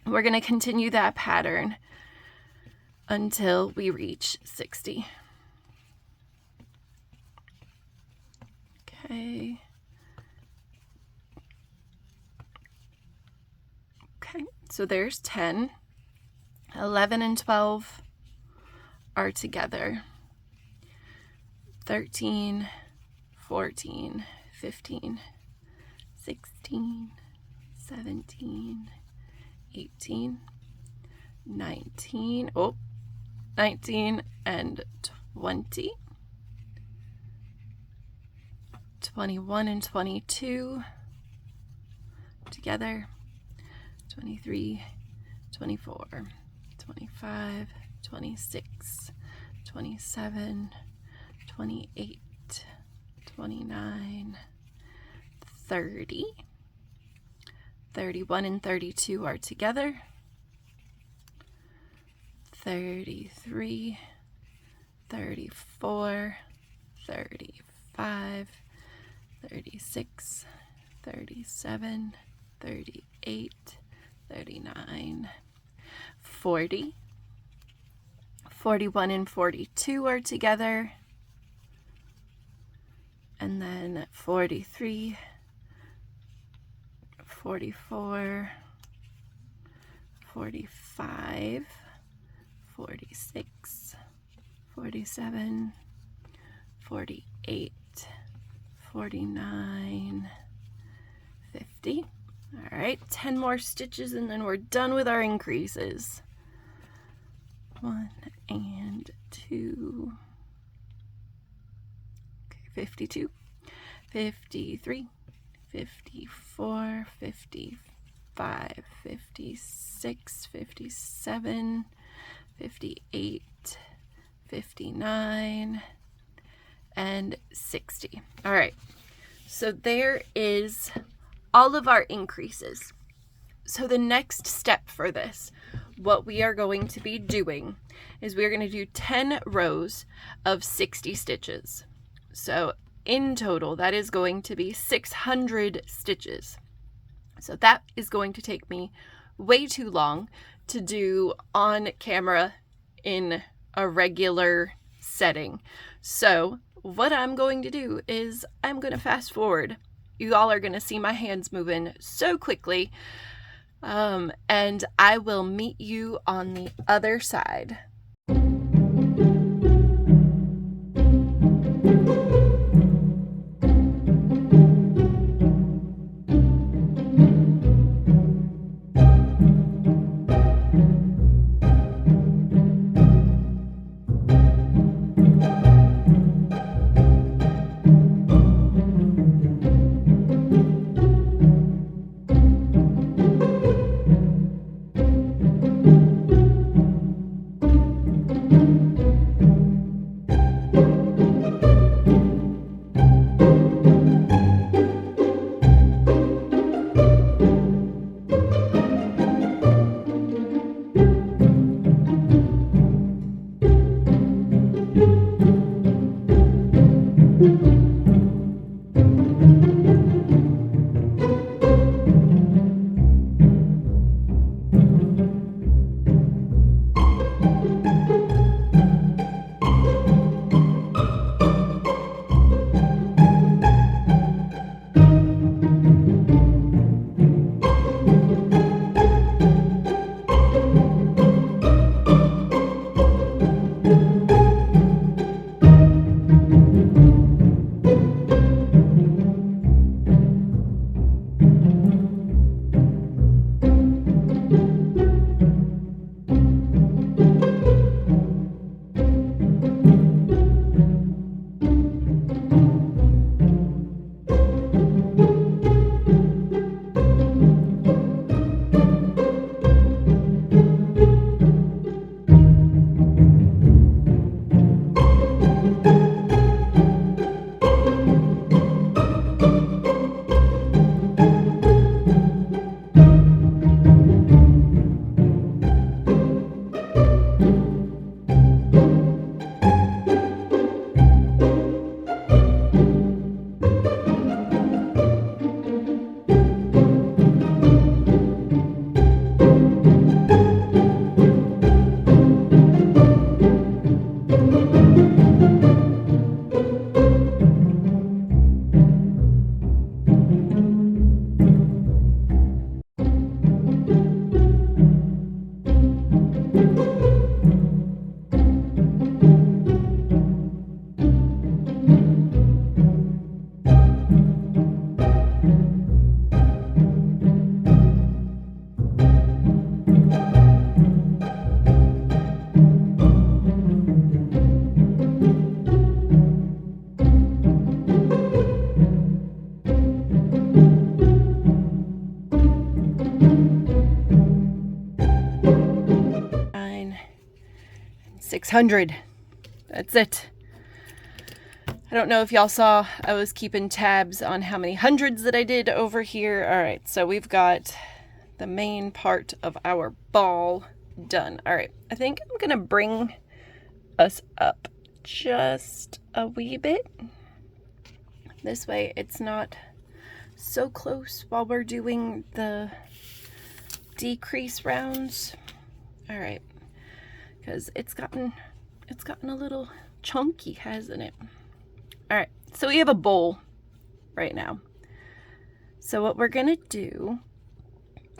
We're going to continue that pattern until we reach 60. Okay. Okay, so there's 10. 11 and 12 are together. 13, 14, 15, 16, 17, 18, 19, 19 and 20, 21 and 22 together, 23, 24, 25, 26, 27, 28, 29, 30, 31 and 32 are together, 33, 34, 35, 36, 37, 38, 39, 40, 41 and 42 are together, and then 43, 44, 45, 46, 47, 48, 49, 50. All right, 10 more stitches and then we're done with our increases. 1 and 2. Okay, 52, 53, 54, 55, 56, 57, 58, 59, and 60. All right, so there is all of our increases. So the next step for this, what we are going to be doing is we're going to do 10 rows of 60 stitches. So in total, that is going to be 600 stitches. So that is going to take me way too long to do on camera in a regular setting. So what I'm going to do is I'm going to fast forward. You all are going to see my hands moving so quickly. And I will meet you on the other side. 600. That's it. I don't know if y'all saw, I was keeping tabs on how many hundreds that I did over here. All right, so we've got the main part of our ball done. All right, I think I'm gonna bring us up just a wee bit. This way it's not so close while we're doing the decrease rounds. All right, because it's gotten a little chunky, hasn't it? All right, so we have a bowl right now. So what we're gonna do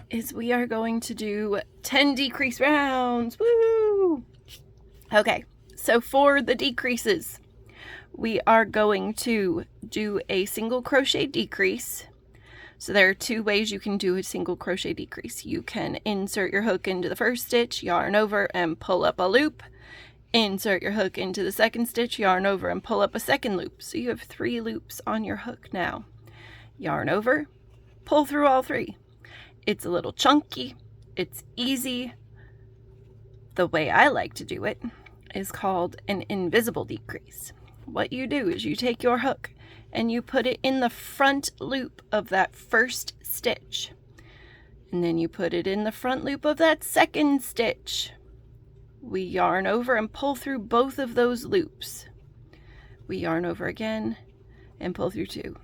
is we are going to do 10 decrease rounds. Woo! Okay, so for the decreases, we are going to do a single crochet decrease. So there are two ways you can do a single crochet decrease. You can insert your hook into the first stitch, yarn over, and pull up a loop. Insert your hook into the second stitch, yarn over, and pull up a second loop. So you have 3 loops on your hook now. Yarn over, pull through all 3. It's a little chunky, it's easy. The way I like to do it is called an invisible decrease. What you do is you take your hook and you put it in the front loop of that first stitch. And then you put it in the front loop of that second stitch. We yarn over and pull through both of those loops. We yarn over again and pull through 2.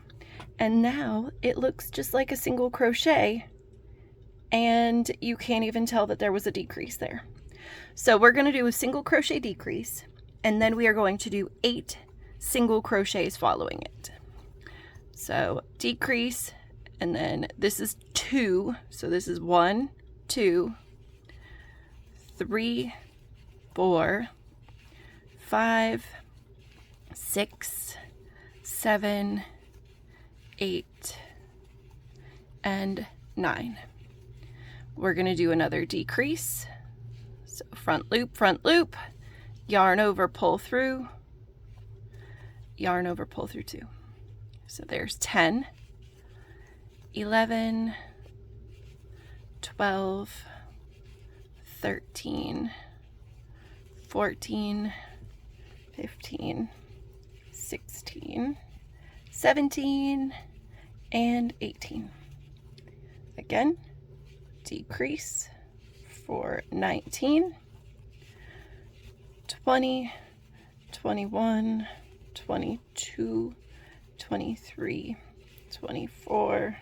And now it looks just like a single crochet, and you can't even tell that there was a decrease there. So we're going to do a single crochet decrease, and then we are going to do 8 single crochets following it. So decrease, and then this is 2. So this is 1, 2, 3, 4, 5, 6, 7, 8, and 9. We're going to do another decrease. So front loop, yarn over, pull through, yarn over, pull through 2. So there's 10, 11, 12, 13, 14, 15, 16, 17, and 18. Again, decrease for 19, 20, 21, 22, 23, 24,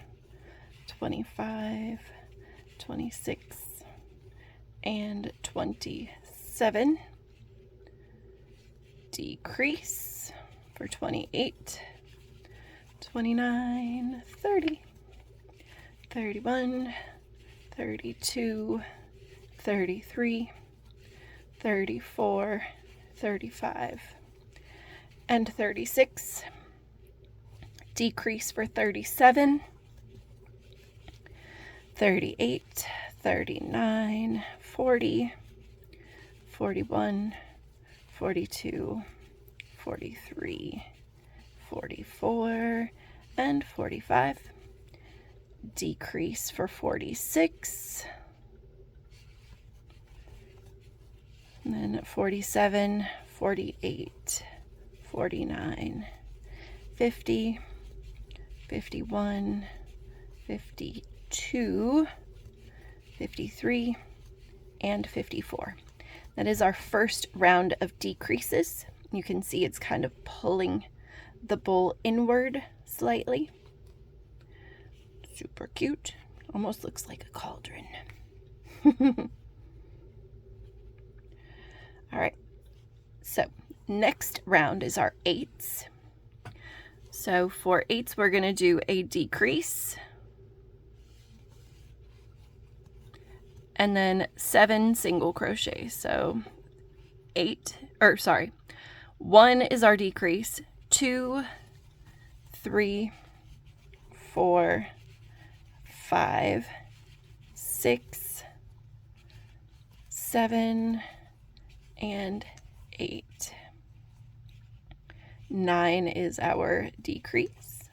25, 26, and 27. Decrease for 28, 29, 30, 31, 32, 33, 34, 35, and 36. Decrease for 37, 38, 39, 40, 41, 42, 43, 44, and 45. Decrease for 46, and then 47, 48, 49, 50, 51, 52, 53, and 54. That is our first round of decreases. You can see it's kind of pulling the bowl inward slightly. Super cute. Almost looks like a cauldron. All right. So next round is our 8s. So for 8s, we're going to do a decrease. And then 7 single crochets. So 1 is our decrease, 2, 3, 4, 5, 6, 7, and 8. 9 is our decrease.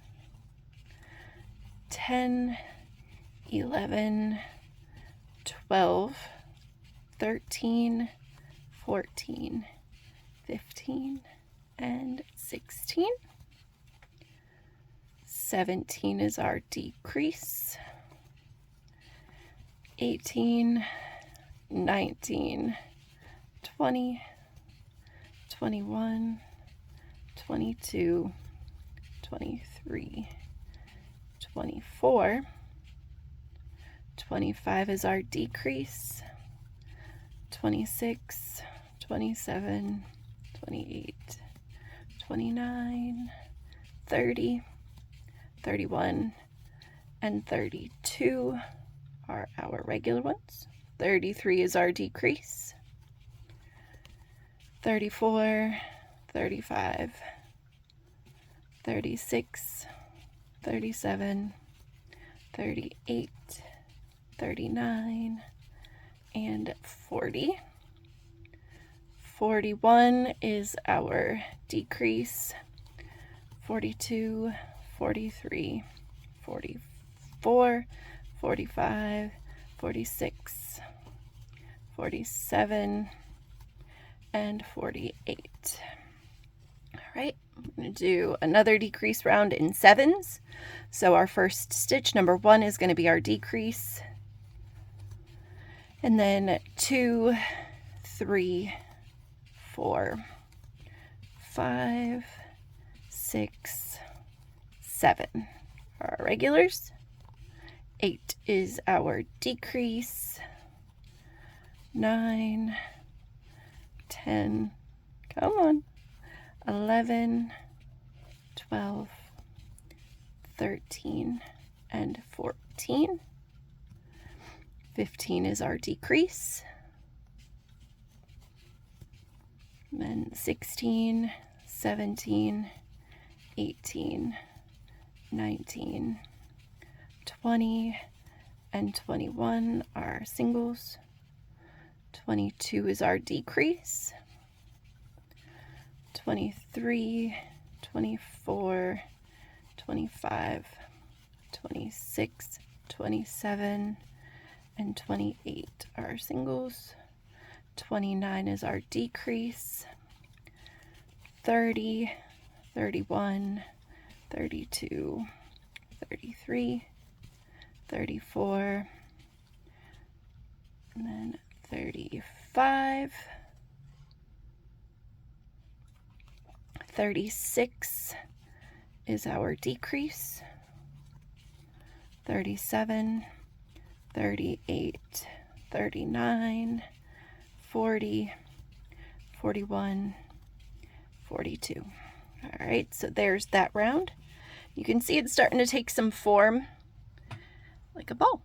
10, 11, 12, 13, 14, 15, and 16. 17 is our decrease. 18, 19, 20, 21, 22, 23, 24. 25 is our decrease. 26, 27, 28, 29, 30, 31, and 32 are our regular ones. 33 is our decrease. 34, 35, 36, 37, 38, 39, and 40. 41 is our decrease. 42, 43, 44, 45, 46, 47, and 48. All right, I'm going to do another decrease round in sevens. So our first stitch, number 1, is going to be our decrease. And then 2, 3, 4, 5, 6, 7 are our regulars. 8 is our decrease. 9, 10, come on, 11, 12, 13, and 14. 15 is our decrease. And then 16, 17, 18, 19, 20, and 21 are singles. 22 is our decrease. 23, 24, 25, 26, 27, and 28 are singles. 29 is our decrease. 30, 31, 32, 33, 34, and then 35, 36 is our decrease. 37, 38, 39, 40, 41, 42. All right, so there's that round. You can see it's starting to take some form like a ball.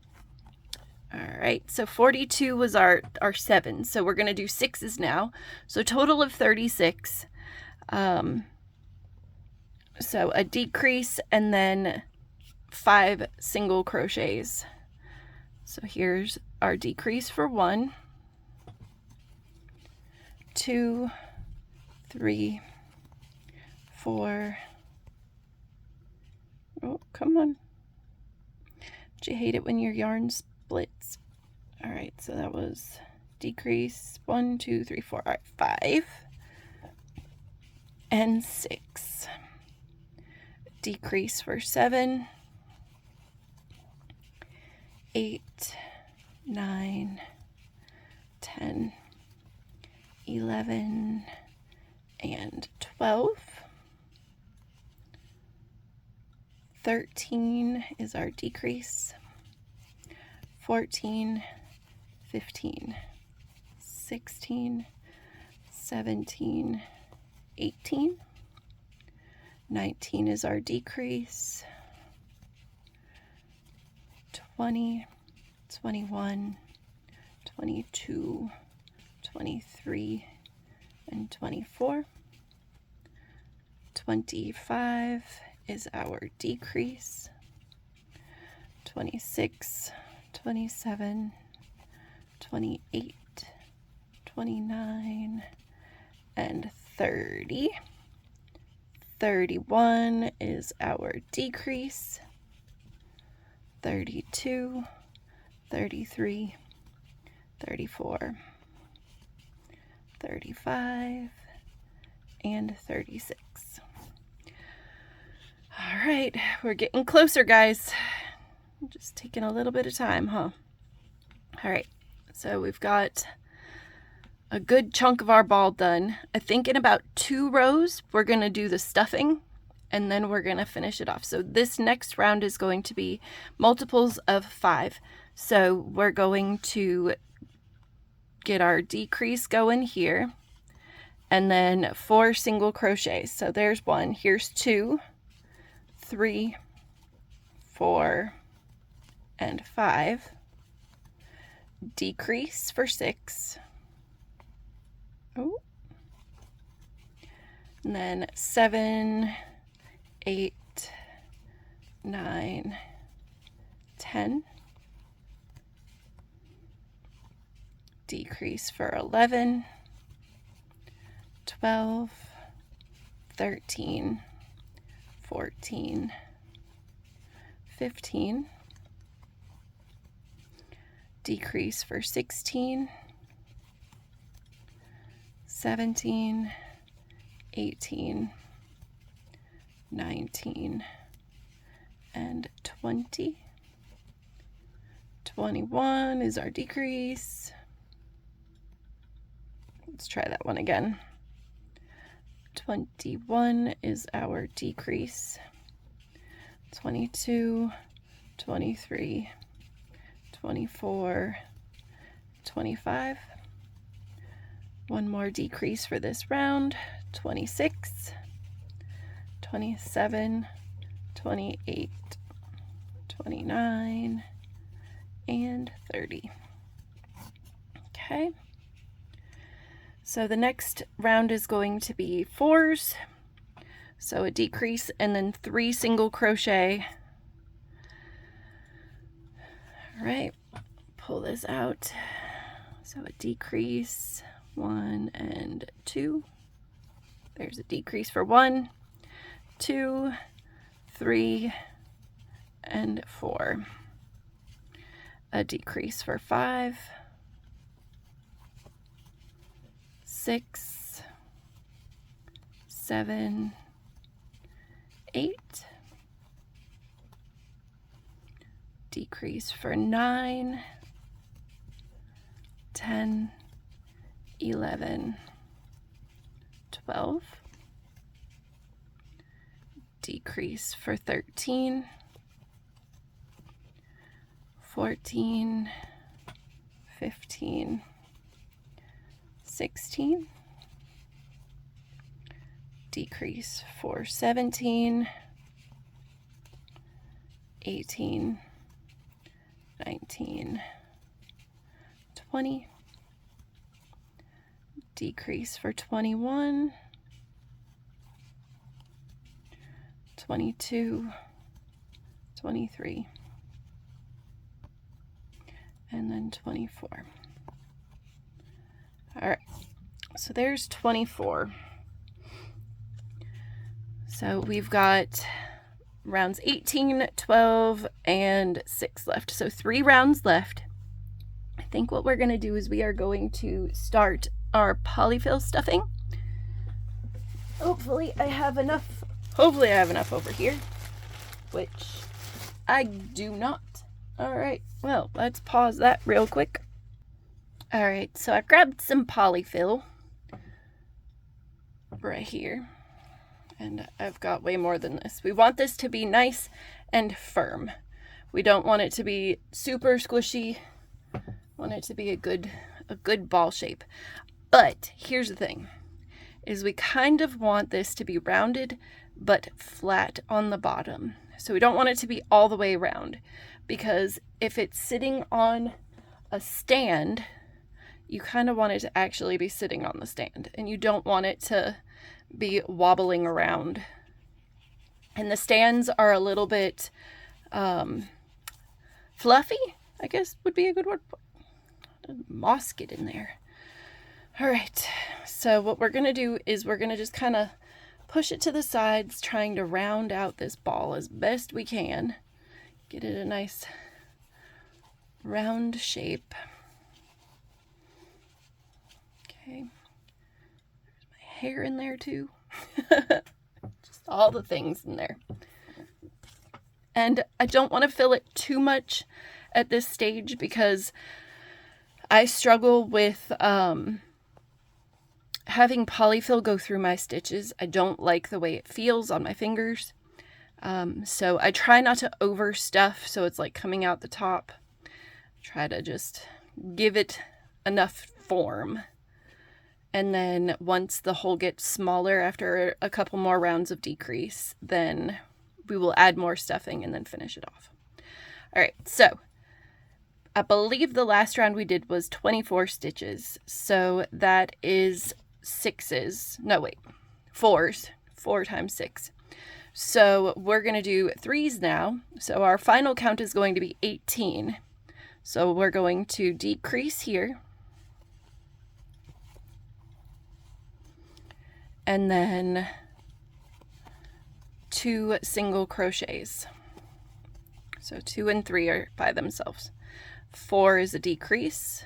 All right, so 42 was our 7, so we're going to do 6s now. So total of 36. So a decrease and then 5 single crochets. So here's our decrease for 1, 2, 3, 4. Oh, come on. Do you hate it when your yarn splits? All right, so that was decrease 1, 2, 3, 4. All right, 5 and 6. Decrease for 7, 8, 9, 10, 11, and 12. 13 is our decrease. 14, 15, 16, 17, 18. 19 is our decrease. 20, 21, 22, 23, and 24. 25 is our decrease. 26, 27, 28, 29, and 30. 31 is our decrease. 32, 33, 34, 35, and 36. All right, we're getting closer, guys. Just taking a little bit of time, huh? All right, so we've got a good chunk of our ball done. I think in about 2 rows, we're gonna do the stuffing and then we're gonna finish it off. So this next round is going to be multiples of 5. So we're going to get our decrease going here and then 4 single crochets. So there's 1, here's 2, 3, 4, and 5. Decrease for 6. Oh. And then 7, 8, 9, 10. Decrease for 11, 12, 13, 14, 15. Decrease for 16, 17, 18, 19, and 20. 21 is our decrease. Let's try that one again. 21 is our decrease. 22, 23, 24, 25. One more decrease for this round. 26, 27, 28, 29, and 30. Okay. So the next round is going to be 4s. So a decrease and then 3 single crochet. All right, pull this out. So a decrease, 1 and 2. There's a decrease for 1, 2, 3, and 4. A decrease for 5, 6, 7, 8. Decrease for 9, 10, 11, 12. Decrease for 13, 14, 15, 16. Decrease for 17, 18, 19, 20. Decrease for 21, 22, 23, and then 24. All right, so there's 24. So we've got rounds 18, 12, and 6 left. So 3 rounds left. I think what we're going to do is we are going to start our polyfil stuffing. Hopefully I have enough over here, which I do not. All right, well, let's pause that real quick. All right, so I grabbed some polyfil right here, and I've got way more than this. We want this to be nice and firm. We don't want it to be super squishy. We want it to be a good ball shape. But here's the thing, is we kind of want this to be rounded but flat on the bottom. So we don't want it to be all the way around, because if it's sitting on a stand, you kind of want it to actually be sitting on the stand, and you don't want it to be wobbling around. And the stands are a little bit fluffy, I guess would be a good word. Moss get in there. All right, so what we're gonna do is we're gonna just kind of push it to the sides, trying to round out this ball as best we can. Get it a nice round shape. Okay, there's my hair in there too. Just all the things in there. And I don't want to fill it too much at this stage because I struggle with having polyfil go through my stitches. I don't like the way it feels on my fingers. So I try not to overstuff so it's like coming out the top. Try to just give it enough form. And then once the hole gets smaller after a couple more rounds of decrease, then we will add more stuffing and then finish it off. All right, so I believe the last round we did was 24 stitches. So that is fours, 4 times 6. So we're going to do 3s now. So our final count is going to be 18. So we're going to decrease here. And then 2 single crochets. So 2 and 3 are by themselves. 4 is a decrease.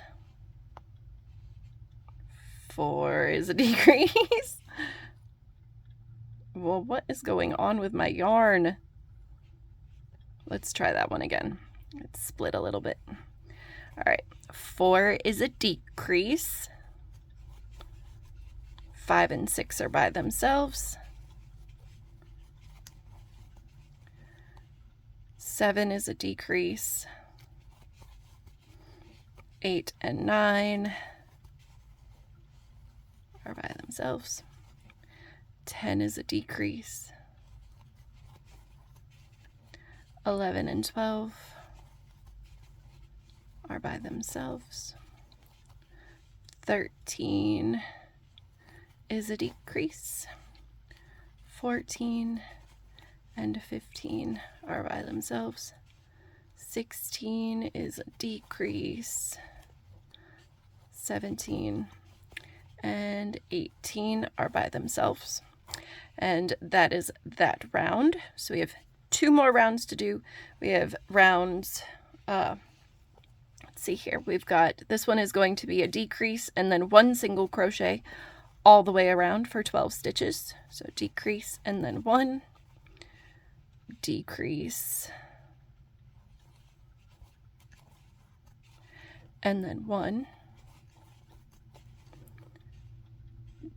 4 is a decrease. Well, what is going on with my yarn? Let's try that one again. It's split a little bit. All right, 4 is a decrease. 5 and 6 are by themselves. 7 is a decrease. 8 and 9 are by themselves. 10 is a decrease. 11 and 12 are by themselves. 13 is a decrease. 14 and 15 are by themselves. 16 is a decrease. 17 and 18 are by themselves. And that is that round. So we have 2 more rounds to do. We have rounds, let's see here. We've got, this one is going to be a decrease and then 1 single crochet all the way around for 12 stitches. So decrease and then 1, decrease, and then 1,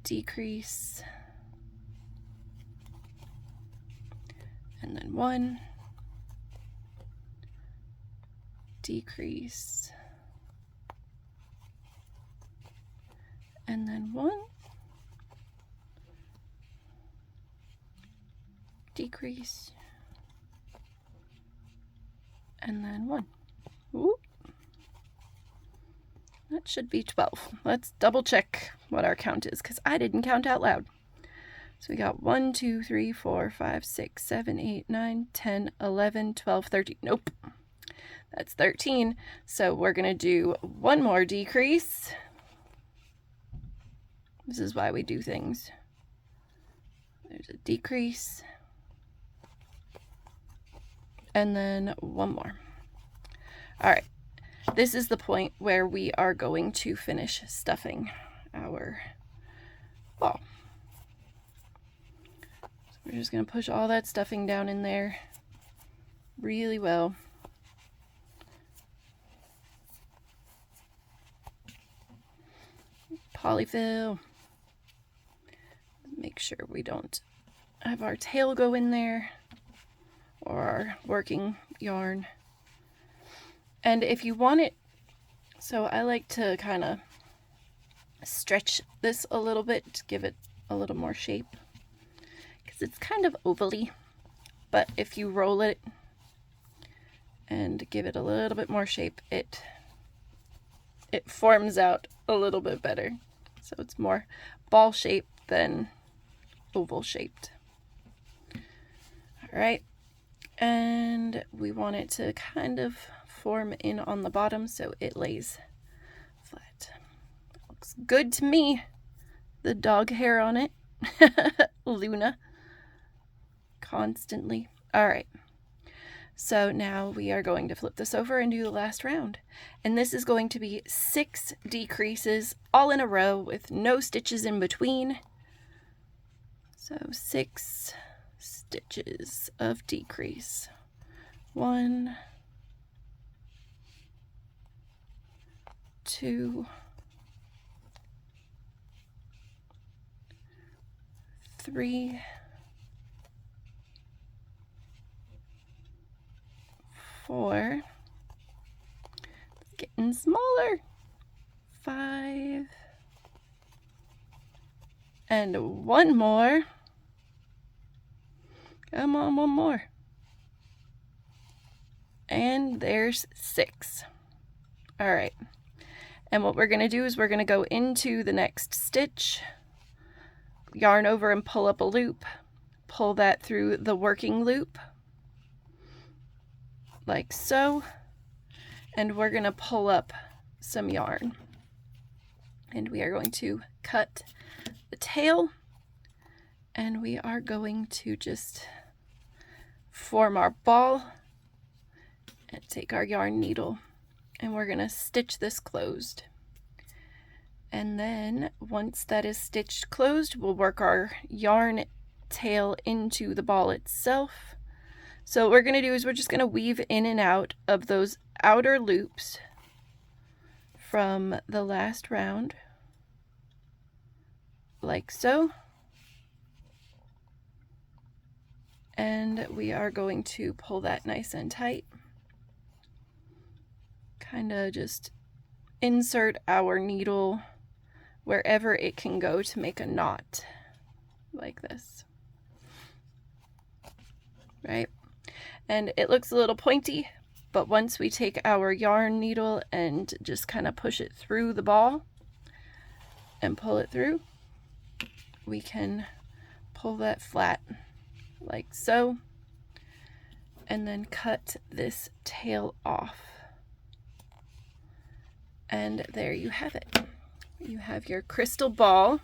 decrease, and then 1, decrease, and then 1, decrease, and then 1. Ooh. That should be 12. Let's double check what our count is because I didn't count out loud. So we got 1, 2, 3, 4, 5, 6, 7, 8, 9, 10, 11, 12, 13. Nope. That's 13. So we're going to do 1 more decrease. This is why we do things. There's a decrease. And then 1 more. All right. This is the point where we are going to finish stuffing our ball. So we're just going to push all that stuffing down in there really well. Polyfil. Make sure we don't have our tail go in there or our working yarn. And if you want it, so I like to kind of stretch this a little bit to give it a little more shape because it's kind of ovally, but if you roll it and give it a little bit more shape, it forms out a little bit better. So it's more ball shaped than oval shaped. All right. And we want it to kind of form in on the bottom so it lays flat. Looks good to me. The dog hair on it. Luna. Constantly. All right. So now we are going to flip this over and do the last round. And this is going to be 6 decreases all in a row with no stitches in between. So 6 stitches of decrease. 1, 2, 3, 4, it's getting smaller, 5, and 1 more. Come on, 1 more. And there's 6. All right. And what we're going to do is we're going to go into the next stitch, yarn over and pull up a loop, pull that through the working loop, like so, and we're going to pull up some yarn. And we are going to cut the tail, and we are going to just form our ball and take our yarn needle, and we're going to stitch this closed. And then once that is stitched closed, we'll work our yarn tail into the ball itself. So what we're going to do is we're just going to weave in and out of those outer loops from the last round, like so. And we are going to pull that nice and tight. Kind of just insert our needle wherever it can go to make a knot, like this, right? And it looks a little pointy, but once we take our yarn needle and just kind of push it through the ball and pull it through, we can pull that flat like so, and then cut this tail off. And there you have it. You have your crystal ball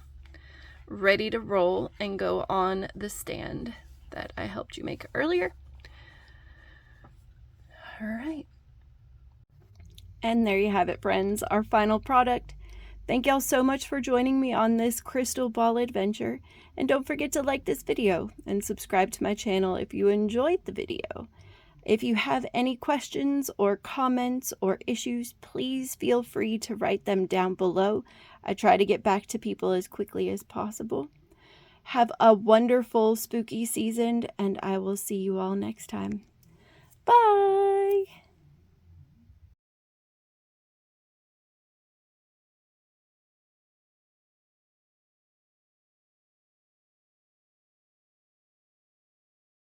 ready to roll and go on the stand that I helped you make earlier. All right. And there you have it, friends, our final product. Thank y'all so much for joining me on this crystal ball adventure. And don't forget to like this video and subscribe to my channel if you enjoyed the video. If you have any questions or comments or issues, please feel free to write them down below. I try to get back to people as quickly as possible. Have a wonderful spooky season, and I will see you all next time. Bye!